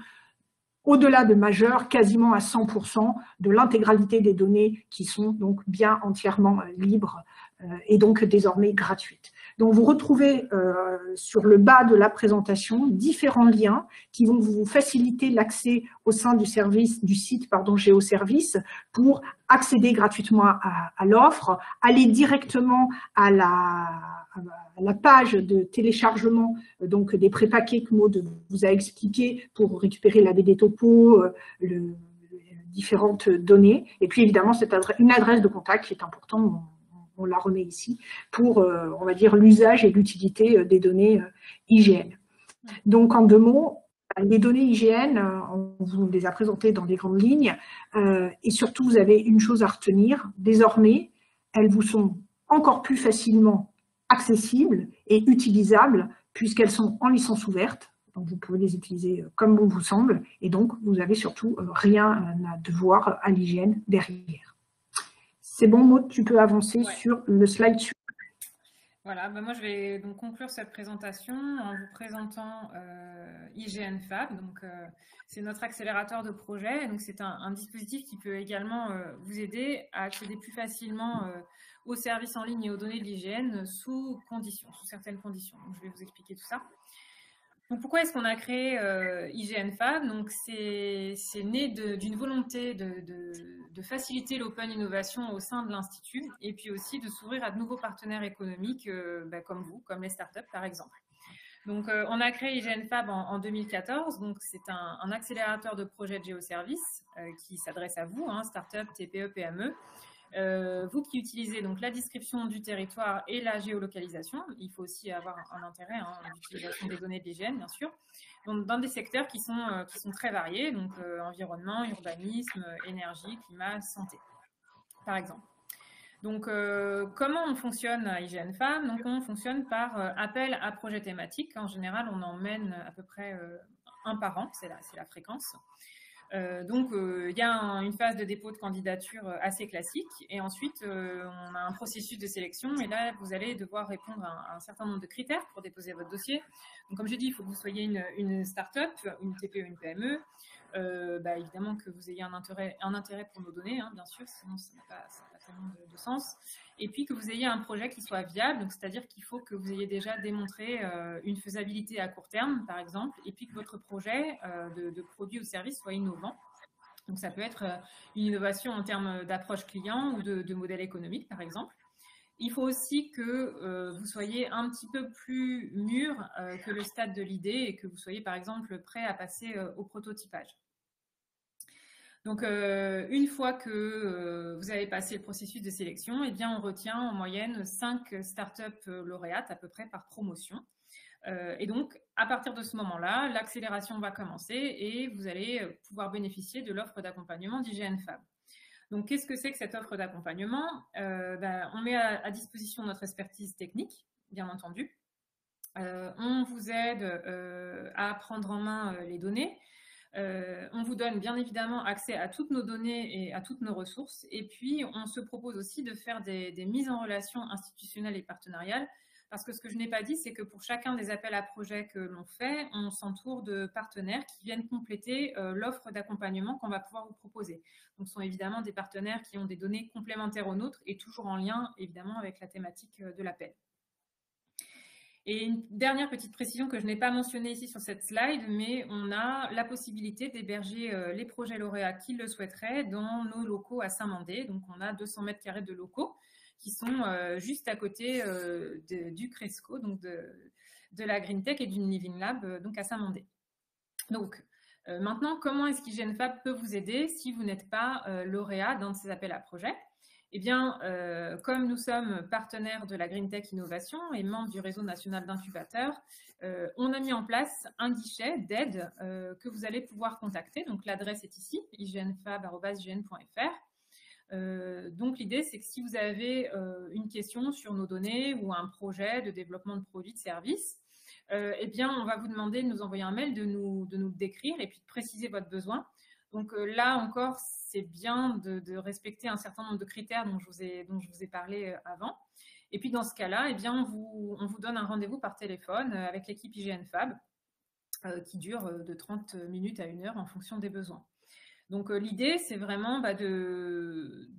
au-delà de majeur, quasiment à 100% de l'intégralité des données qui sont donc bien entièrement libres et donc désormais gratuites. Donc vous retrouvez sur le bas de la présentation différents liens qui vont vous faciliter l'accès au sein du site GeoService pour accéder gratuitement à l'offre, aller directement à la page de téléchargement donc des prépaquets que Maud vous a expliqué pour récupérer la BD topo, différentes données. Et puis évidemment, une adresse de contact qui est importante, on la remet ici, pour, on va dire, l'usage et l'utilité des données IGN. Donc en 2 mots, les données IGN, on vous les a présentées dans des grandes lignes, et surtout, vous avez une chose à retenir, désormais, elles vous sont encore plus facilement accessibles et utilisables puisqu'elles sont en licence ouverte, donc vous pouvez les utiliser comme bon vous semble, et donc vous avez surtout rien à devoir à l'IGN derrière. C'est bon, Maud, tu peux avancer sur le slide suivant. Voilà, moi je vais donc conclure cette présentation en vous présentant IGN Fab. Donc c'est notre accélérateur de projet. Donc c'est un dispositif qui peut également vous aider à accéder plus facilement aux services en ligne et aux données de l'IGN sous certaines conditions. Donc je vais vous expliquer tout ça. Donc pourquoi est-ce qu'on a créé IGN Fab? Donc c'est né d'une volonté de faciliter l'open innovation au sein de l'Institut et puis aussi de s'ouvrir à de nouveaux partenaires économiques comme vous, comme les startups par exemple. Donc on a créé IGN Fab en 2014, donc c'est un accélérateur de projets de géoservices qui s'adresse à vous, startups, TPE, PME. Vous qui utilisez donc la description du territoire et la géolocalisation, il faut aussi avoir un intérêt d'utilisation des données de l'IGN, bien sûr, donc dans des secteurs qui sont très variés, donc environnement, urbanisme, énergie, climat, santé, par exemple. Donc, comment on fonctionne à IGN Fab? Donc, on fonctionne par appel à projet thématique. En général, on en mène à peu près un par an, c'est la fréquence. Donc, il y a une phase de dépôt de candidature assez classique et ensuite, on a un processus de sélection et là, vous allez devoir répondre à un certain nombre de critères pour déposer votre dossier. Donc, comme j'ai dit, il faut que vous soyez une start-up, une TPE, une PME, évidemment que vous ayez un intérêt pour nos données, bien sûr, sinon ça n'a pas tellement de sens. Et puis que vous ayez un projet qui soit viable, donc c'est-à-dire qu'il faut que vous ayez déjà démontré une faisabilité à court terme, par exemple, et puis que votre projet de produit ou service soit innovant. Donc ça peut être une innovation en termes d'approche client ou de modèle économique, par exemple. Il faut aussi que vous soyez un petit peu plus mûr que le stade de l'idée et que vous soyez par exemple prêt à passer au prototypage. Donc, une fois que vous avez passé le processus de sélection, eh bien, on retient en moyenne 5 startups lauréates à peu près par promotion. Et donc, à partir de ce moment-là, l'accélération va commencer et vous allez pouvoir bénéficier de l'offre d'accompagnement d'IGN Fab. Donc, qu'est-ce que c'est que cette offre d'accompagnement? On met à disposition notre expertise technique, bien entendu. On vous aide à prendre en main les données. On vous donne bien évidemment accès à toutes nos données et à toutes nos ressources. Et puis, on se propose aussi de faire des mises en relation institutionnelles et partenariales. Parce que ce que je n'ai pas dit, c'est que pour chacun des appels à projets que l'on fait, on s'entoure de partenaires qui viennent compléter l'offre d'accompagnement qu'on va pouvoir vous proposer. Donc, ce sont évidemment des partenaires qui ont des données complémentaires aux nôtres et toujours en lien, évidemment, avec la thématique de l'appel. Et une dernière petite précision que je n'ai pas mentionnée ici sur cette slide, mais on a la possibilité d'héberger les projets lauréats qui le souhaiteraient dans nos locaux à Saint-Mandé. Donc, on a 200 mètres carrés de locaux qui sont juste à côté du Cresco, donc de la Green Tech et du Living Lab, donc à Saint-Mandé. Donc, maintenant, comment est-ce qu'IGN Fab peut vous aider si vous n'êtes pas lauréat d'un de ces appels à projets? Eh bien, comme nous sommes partenaires de la Green Tech Innovation et membres du réseau national d'incubateurs, on a mis en place un guichet d'aide que vous allez pouvoir contacter. Donc, l'adresse est ici, ignfab@ign.fr. Donc, l'idée, c'est que si vous avez une question sur nos données ou un projet de développement de produits, de services, eh bien, on va vous demander de nous envoyer un mail, de nous le décrire et puis de préciser votre besoin. Donc là encore, c'est bien de respecter un certain nombre de critères dont je vous ai parlé avant. Et puis dans ce cas-là, eh bien, on vous donne un rendez-vous par téléphone avec l'équipe IGN Fab qui dure de 30 minutes à 1 heure en fonction des besoins. Donc l'idée, c'est vraiment de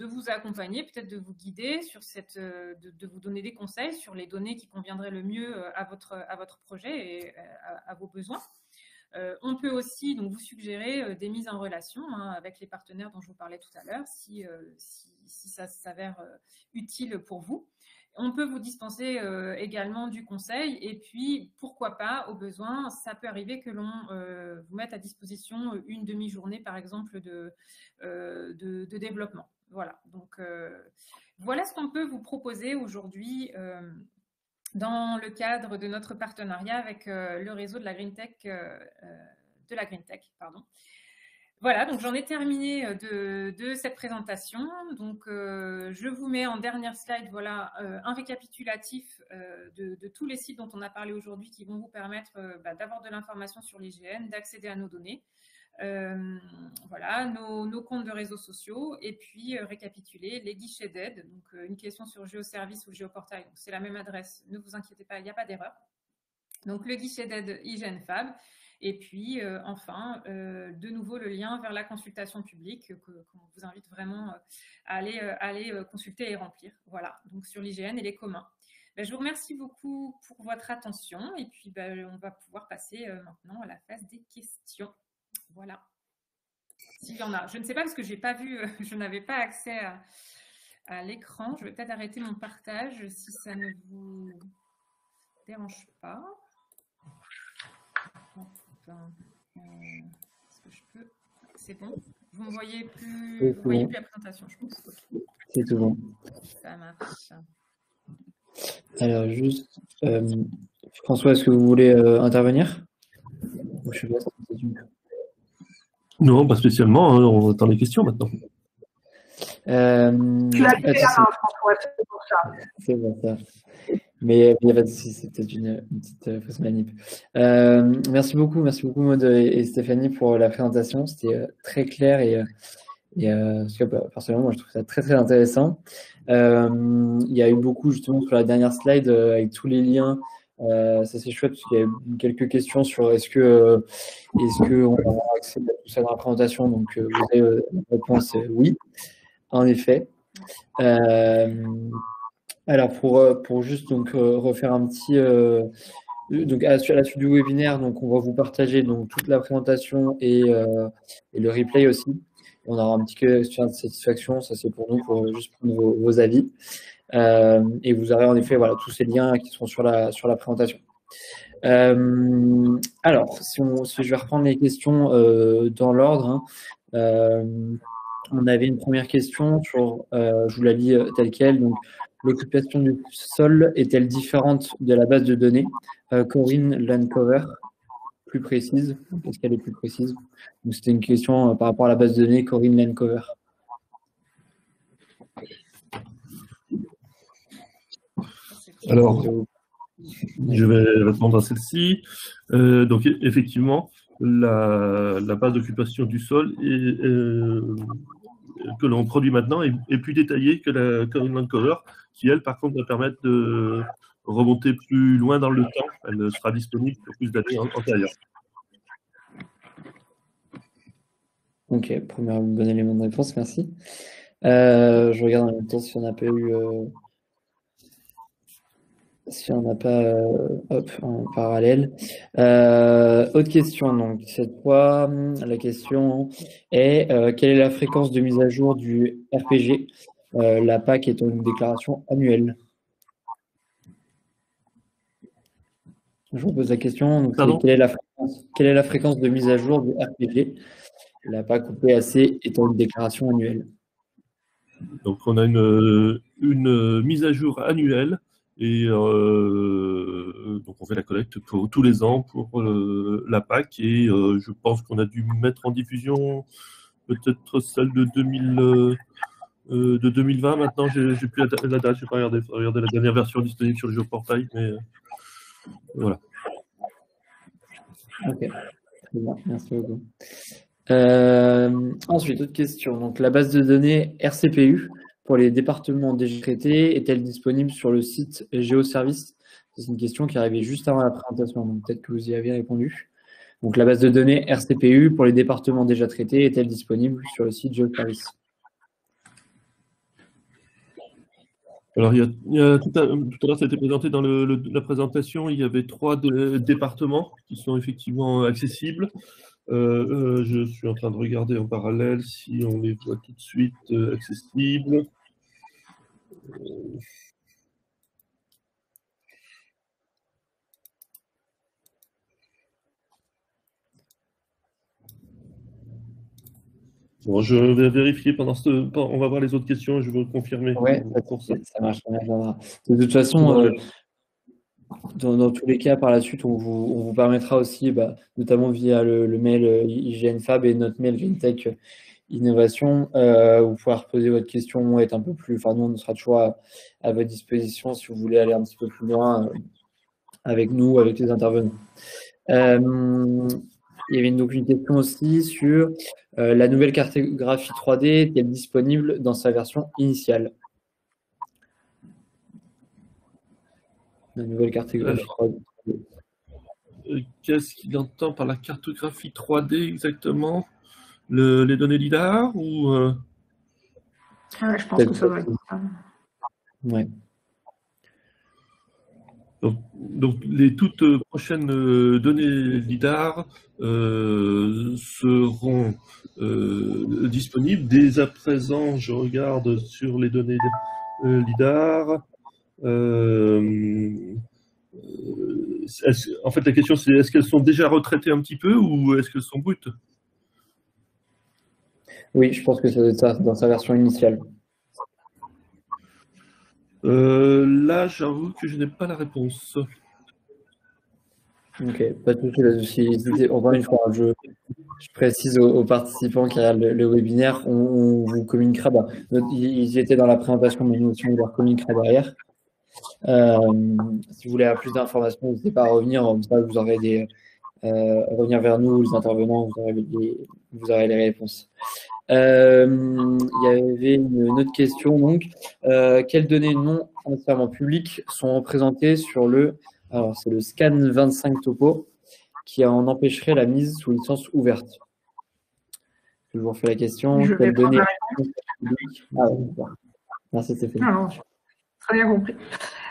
vous accompagner, peut-être de vous guider sur de vous donner des conseils sur les données qui conviendraient le mieux à votre projet et à vos besoins. On peut aussi donc vous suggérer des mises en relation avec les partenaires dont je vous parlais tout à l'heure, si ça s'avère utile pour vous. On peut vous dispenser également du conseil et puis, pourquoi pas, au besoin, ça peut arriver que l'on vous mette à disposition une demi-journée, par exemple, de développement. Voilà, donc voilà ce qu'on peut vous proposer aujourd'hui dans le cadre de notre partenariat avec le réseau de la Green Tech, pardon. Voilà, donc j'en ai terminé de cette présentation. Donc, je vous mets en dernière slide, voilà, un récapitulatif de tous les sites dont on a parlé aujourd'hui qui vont vous permettre d'avoir de l'information sur l'IGN, d'accéder à nos données. Voilà, nos comptes de réseaux sociaux et puis récapituler les guichets d'aide. Donc, une question sur Géoservice ou Géoportail, c'est la même adresse, ne vous inquiétez pas, il n'y a pas d'erreur. Donc, le guichet d'aide IGN Fab. Et puis, enfin, de nouveau, le lien vers la consultation publique qu'on vous invite vraiment à aller consulter et remplir. Voilà, donc sur l'IGN et les communs. Je vous remercie beaucoup pour votre attention et puis on va pouvoir passer maintenant à la phase des questions. Voilà. S'il y en a. Je ne sais pas parce que j'ai pas vu, je n'avais pas accès à l'écran. Je vais peut-être arrêter mon partage si ça ne vous dérange pas. Est-ce que je peux? C'est bon. Vous ne voyez plus, vous voyez plus la présentation, je pense. Okay. C'est tout bon. Ça marche. Alors, juste, François, est-ce que vous voulez intervenir? Je sais pas si c'est une... Non, pas spécialement. Hein, on attend les questions maintenant. Tu as levé la main, François, c'est pour ça. C'est bon, ça. Mais il n'y a pas de souci, c'est peut-être une petite fausse manip. Merci beaucoup Maud et Stéphanie pour la présentation. C'était très clair et parce que, personnellement, moi, je trouve ça très, très intéressant. Il y a eu beaucoup, justement, sur la dernière slide, avec tous les liens. Ça, c'est chouette, parce qu'il y a eu quelques questions sur est-ce qu'on aura accès à tout ça dans la présentation. Donc, vous avez la réponse oui, en effet. Alors, pour juste donc, refaire un petit... donc, à la suite du webinaire, donc, on va vous partager donc, toute la présentation et le replay aussi. On aura un petit questionnaire de satisfaction, ça c'est pour nous, pour juste prendre vos avis. Et vous aurez en effet voilà, tous ces liens qui seront sur la présentation. Alors, si je vais reprendre les questions dans l'ordre, hein, on avait une première question sur, je vous la lis telle quelle, donc l'occupation du sol est-elle différente de la base de données? Corinne Landcover, plus précise, est-ce qu'elle est plus précise? Donc c'était une question par rapport à la base de données Corinne Landcover. Alors, je vais répondre à celle-ci. Donc, effectivement, la base d'occupation du sol que l'on produit maintenant est plus détaillée que la Corinne Landcover, qui, elle, par contre, va permettre de remonter plus loin dans le temps. Elle sera disponible pour plus d'années antérieures. Ok, premier bon élément de réponse, merci. Je regarde en même temps si on n'a pas eu... si on n'a pas en parallèle. Autre question, donc cette fois, la question est quelle est la fréquence de mise à jour du RPG, la PAC étant une déclaration annuelle? Je vous pose la question, donc quelle est la fréquence de mise à jour du RPG, la PAC ou PAC étant une déclaration annuelle? Donc on a une mise à jour annuelle. Et donc on fait la collecte pour tous les ans pour la PAC et je pense qu'on a dû mettre en diffusion peut-être celle de 2020 maintenant, j'ai plus la date, je n'ai pas regardé la dernière version disponible sur le géoportail, mais voilà. Ok, très bien, merci beaucoup. Ensuite, autre question. Donc la base de données RCPU pour les départements déjà traités est-elle disponible sur le site Géoservice? C'est une question qui arrivait juste avant la présentation, donc peut-être que vous y avez répondu. Donc la base de données RCPU pour les départements déjà traités est-elle disponible sur le site Géoservice? Alors, tout à l'heure, ça a été présenté dans la présentation, il y avait 3 départements qui sont effectivement accessibles. Je suis en train de regarder en parallèle si on les voit tout de suite accessibles. Bon, je vais vérifier on va voir les autres questions et je vais confirmer. Ouais, ça marche. De toute façon, dans tous les cas, par la suite, on vous permettra aussi, notamment via le mail IGN Fab et notre mail GreenTech Innovation, vous pouvez poser votre question, être un peu plus. Enfin, nous, on sera toujours à votre disposition si vous voulez aller un petit peu plus loin avec nous, avec les intervenants. Il y avait donc une question aussi sur la nouvelle cartographie 3D est-elle disponible dans sa version initiale? La nouvelle cartographie 3D. Qu'est-ce qu'il entend par la cartographie 3D exactement? Les données LIDAR ou je pense que ça va être ça. Ouais. Donc, les toutes prochaines données LIDAR seront disponibles. Dès à présent, je regarde sur les données LIDAR. En fait, la question, c'est est-ce qu'elles sont déjà retraitées un petit peu ou est-ce qu'elles sont brutes? Oui, je pense que ça doit être ça, dans sa version initiale. Là, j'avoue que je n'ai pas la réponse. Ok, pas de souci là-dessus. Encore une fois, je précise aux participants qui regardent le webinaire, on vous communiquera. Ils étaient dans la présentation, mais nous aussi, on leur communiquera derrière. Si vous voulez avoir plus d'informations, n'hésitez pas à revenir. Comme ça, vous aurez revenir vers nous, les intervenants, vous aurez les réponses. Il y avait une autre question, donc. Quelles données non entièrement publiques sont représentées sur alors c'est le scan 25 topo qui en empêcherait la mise sous licence ouverte? Je vous refais la question. Quelles données publiques? Merci Stéphanie. Très bien compris.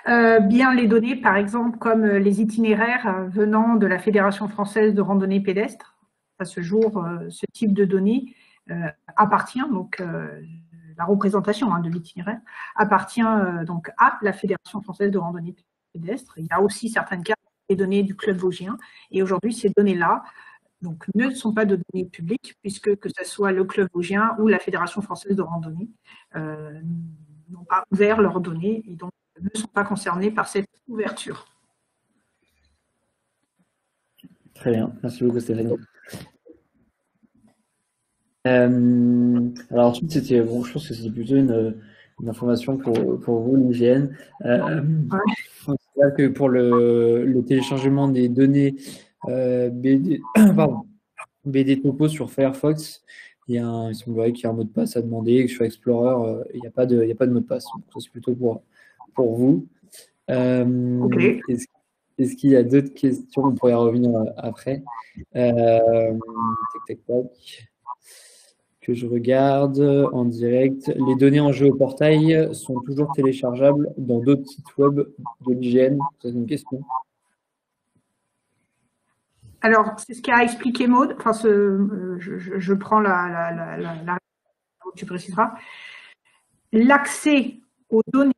Bien les données, par exemple, comme les itinéraires venant de la Fédération française de randonnée pédestre. À ce jour, ce type de données appartient, donc la représentation de l'itinéraire, appartient donc à la Fédération française de randonnée pédestre. Il y a aussi certaines cartes des données du club vosgien. Et aujourd'hui, ces données-là donc, ne sont pas de données publiques, puisque que ce soit le club vosgien ou la Fédération française de randonnée n'ont pas ouvert leurs données et donc ne sont pas concernés par cette ouverture. Très bien, merci beaucoup Stéphanie. Alors ensuite, c'était bon, je pense que c'était plutôt une information pour vous, l'IGN. Que pour le téléchargement des données BD, BD Topo sur Firefox, il semblerait qu'il y a un mot de passe à demander, que sur Explorer, il n'y a pas de mot de passe. Donc, c'est plutôt pour vous. Okay. Est-ce qu'il y a d'autres questions? On pourrait y revenir après. Tac, tac, tac. Que je regarde en direct. Les données en géoportail sont toujours téléchargeables dans d'autres sites web de l'IGN? C'est une question. Alors, c'est ce qu'a expliqué Maud. Enfin, je prends la tu préciseras. L'accès aux données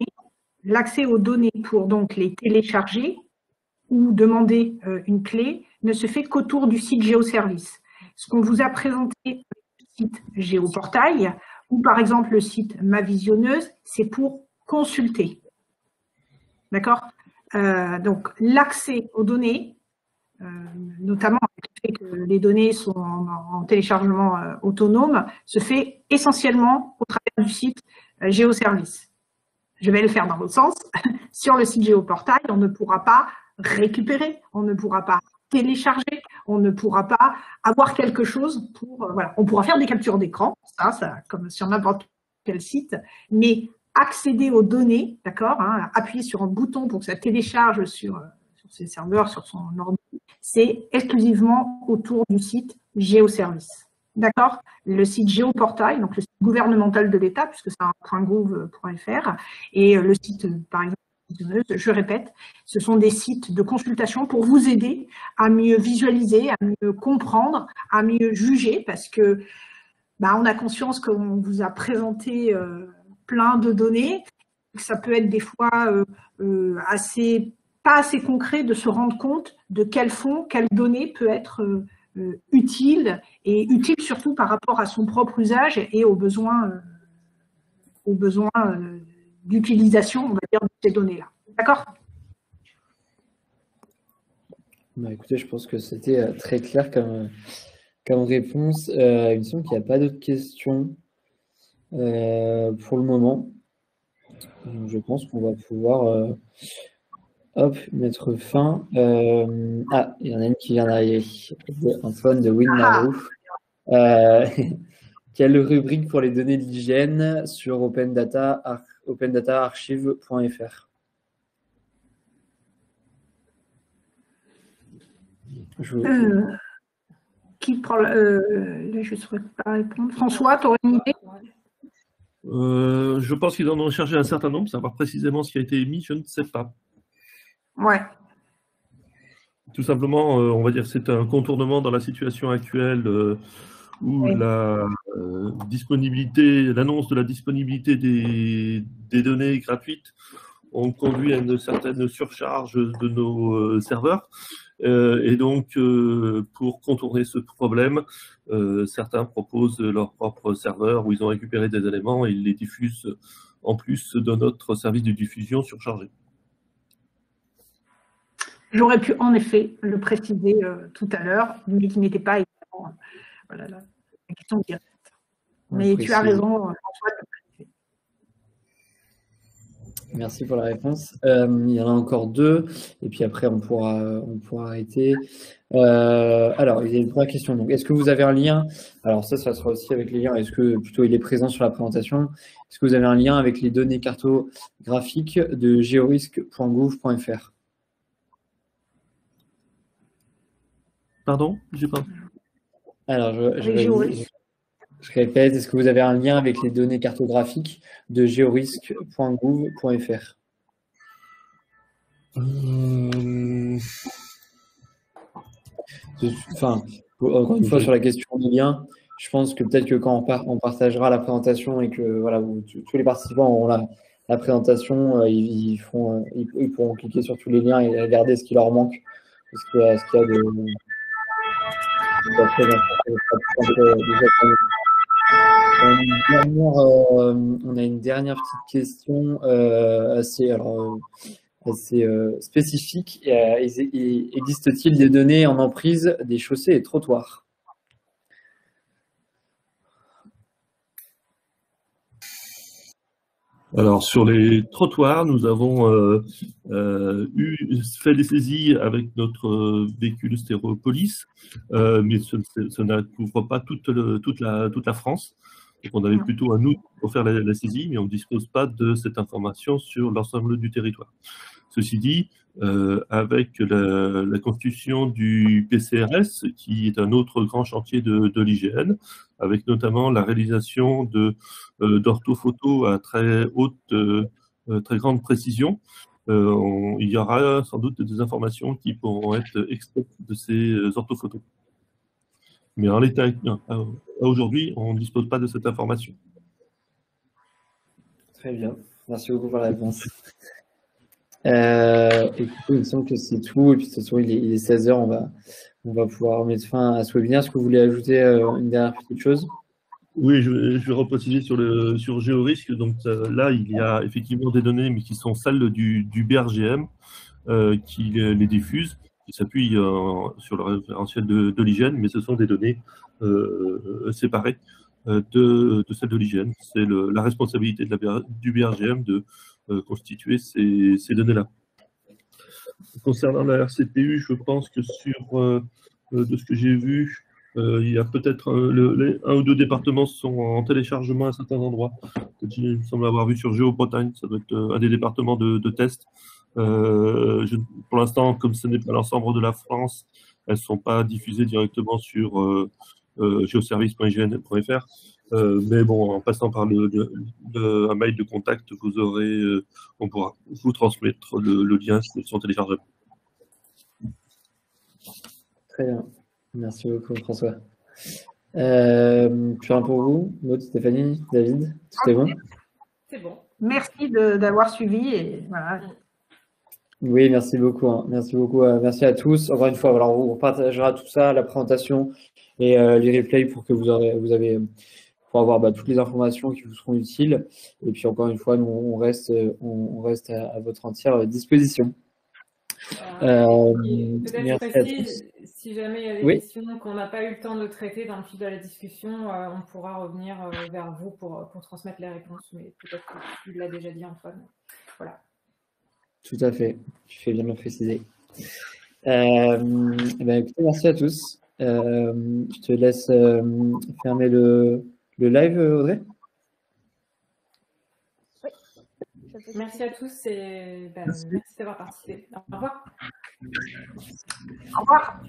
pour donc les télécharger ou demander une clé ne se fait qu'autour du site Géoservice. Ce qu'on vous a présenté, le site Géoportail ou par exemple le site Ma Visionneuse, c'est pour consulter. D'accord? Donc, l'accès aux données, notamment avec le fait que les données sont en téléchargement autonome, se fait essentiellement au travers du site Géoservice. Je vais le faire dans l'autre sens. Sur le site Géoportail, on ne pourra pas récupérer, on ne pourra pas télécharger, on ne pourra pas avoir quelque chose pour… voilà. On pourra faire des captures d'écran, ça, comme sur n'importe quel site, mais accéder aux données, d'accord, appuyer sur un bouton pour que ça télécharge sur ses serveurs, sur son ordi, c'est exclusivement autour du site Géoservice. D'accord? Le site Géoportail, donc le site gouvernemental de l'État, puisque c'est un .gouv.fr, et le site, par exemple, je répète, ce sont des sites de consultation pour vous aider à mieux visualiser, à mieux comprendre, à mieux juger, parce que on a conscience qu'on vous a présenté plein de données, que ça peut être des fois pas assez concret de se rendre compte de quel fond, quelle donnée peut être utile, et utile surtout par rapport à son propre usage et aux besoins d'utilisation, on va dire, de ces données-là. D'accord? Écoutez, je pense que c'était très clair comme réponse. Il me semble qu'il n'y a pas d'autres questions pour le moment. Donc, je pense qu'on va pouvoir mettre fin. Il y en a une qui vient d'arriver. Antoine de Winmarou. Quelle rubrique pour les données de l'hygiène sur opendataarchive.fr? Qui prend là, je ne saurais pas répondre. François, tu aurais une idée? Je pense qu'ils en ont cherché un certain nombre. Savoir précisément ce qui a été émis, je ne sais pas. Ouais. Tout simplement, on va dire que c'est un contournement dans la situation actuelle où la disponibilité, l'annonce de la disponibilité des données gratuites ont conduit à une certaine surcharge de nos serveurs. Et donc, pour contourner ce problème, certains proposent leur propre serveur où ils ont récupéré des éléments et ils les diffusent en plus de notre service de diffusion surchargé. J'aurais pu en effet le préciser tout à l'heure, mais qui n'était pas évidemment voilà, la question directe. Mais tu as raison, François. Merci pour la réponse. Il y en a encore deux, et puis après on pourra arrêter. Alors, il y a une première question. Donc, est-ce que vous avez un lien? Alors ça sera aussi avec les liens. Est-ce que plutôt il est présent sur la présentation? Est-ce que vous avez un lien avec les données cartographiques de georisque.gouv.fr? Pardon? J'ai pas. Alors, je répète, est-ce que vous avez un lien avec les données cartographiques de georisque.gouv.fr? Enfin, encore une fois, sur la question des liens, je pense que peut-être que quand on partagera la présentation et que voilà, tous les participants auront la présentation, ils pourront cliquer sur tous les liens et regarder ce qui leur manque, ce qu'il y a de on a une dernière petite question assez spécifique. Existe-t-il des données en emprise des chaussées et trottoirs? Alors, sur les trottoirs, nous avons fait des saisies avec notre véhicule Stéréopolis, mais ça ne couvre pas toute la France. Donc, on avait plutôt à nous pour faire la saisie, mais on ne dispose pas de cette information sur l'ensemble du territoire. Ceci dit, avec la constitution du PCRS, qui est un autre grand chantier de l'IGN, avec notamment la réalisation d'orthophotos à très grande précision, il y aura sans doute des informations qui pourront être extraites de ces orthophotos. Mais en l'état aujourd'hui, on ne dispose pas de cette information. Très bien, merci beaucoup pour la réponse. Écoutez, il me semble que c'est tout. Et puis, de toute façon, il est 16h, on va pouvoir mettre fin à ce webinaire. Est-ce que vous voulez ajouter une dernière petite chose? Oui, je vais repréciser sur GeoRisque. Donc là, il y a effectivement des données, mais qui sont celles du BRGM, qui les diffuse, qui s'appuie sur le référentiel de l'IGN, mais ce sont des données séparées de celles de l'IGN. C'est la responsabilité du BRGM de constituer ces données-là. Concernant la RCPU, je pense que de ce que j'ai vu, il y a peut-être un ou deux départements sont en téléchargement à certains endroits. Il me semble avoir vu sur Géo-Bretagne, ça doit être un des départements de test. Pour l'instant, comme ce n'est pas l'ensemble de la France, elles ne sont pas diffusées directement sur geoservice.ign.fr. Mais bon, en passant par un mail de contact, on pourra vous transmettre le lien sur son téléchargement. Très bien. Merci beaucoup, François. Plus rien pour vous, Maud, Stéphanie, David, tout est bon? C'est bon. Merci d'avoir suivi. Et voilà. Oui, merci beaucoup. Hein. Merci beaucoup. Merci à tous. Encore une fois, alors, on partagera tout ça, la présentation et les replays pour que pour avoir toutes les informations qui vous seront utiles. Et puis encore une fois, nous, on reste à votre entière disposition. Peut-être précise, si jamais il y a des questions qu'on n'a pas eu le temps de traiter dans le fil de la discussion, on pourra revenir vers vous pour transmettre les réponses. Mais peut-être que tu l'as déjà dit, Antoine. Voilà. Tout à fait. Tu fais bien de le préciser. Écoutez, merci à tous. Je te laisse fermer le live, Audrey. Merci à tous et merci d'avoir participé. Au revoir. Au revoir.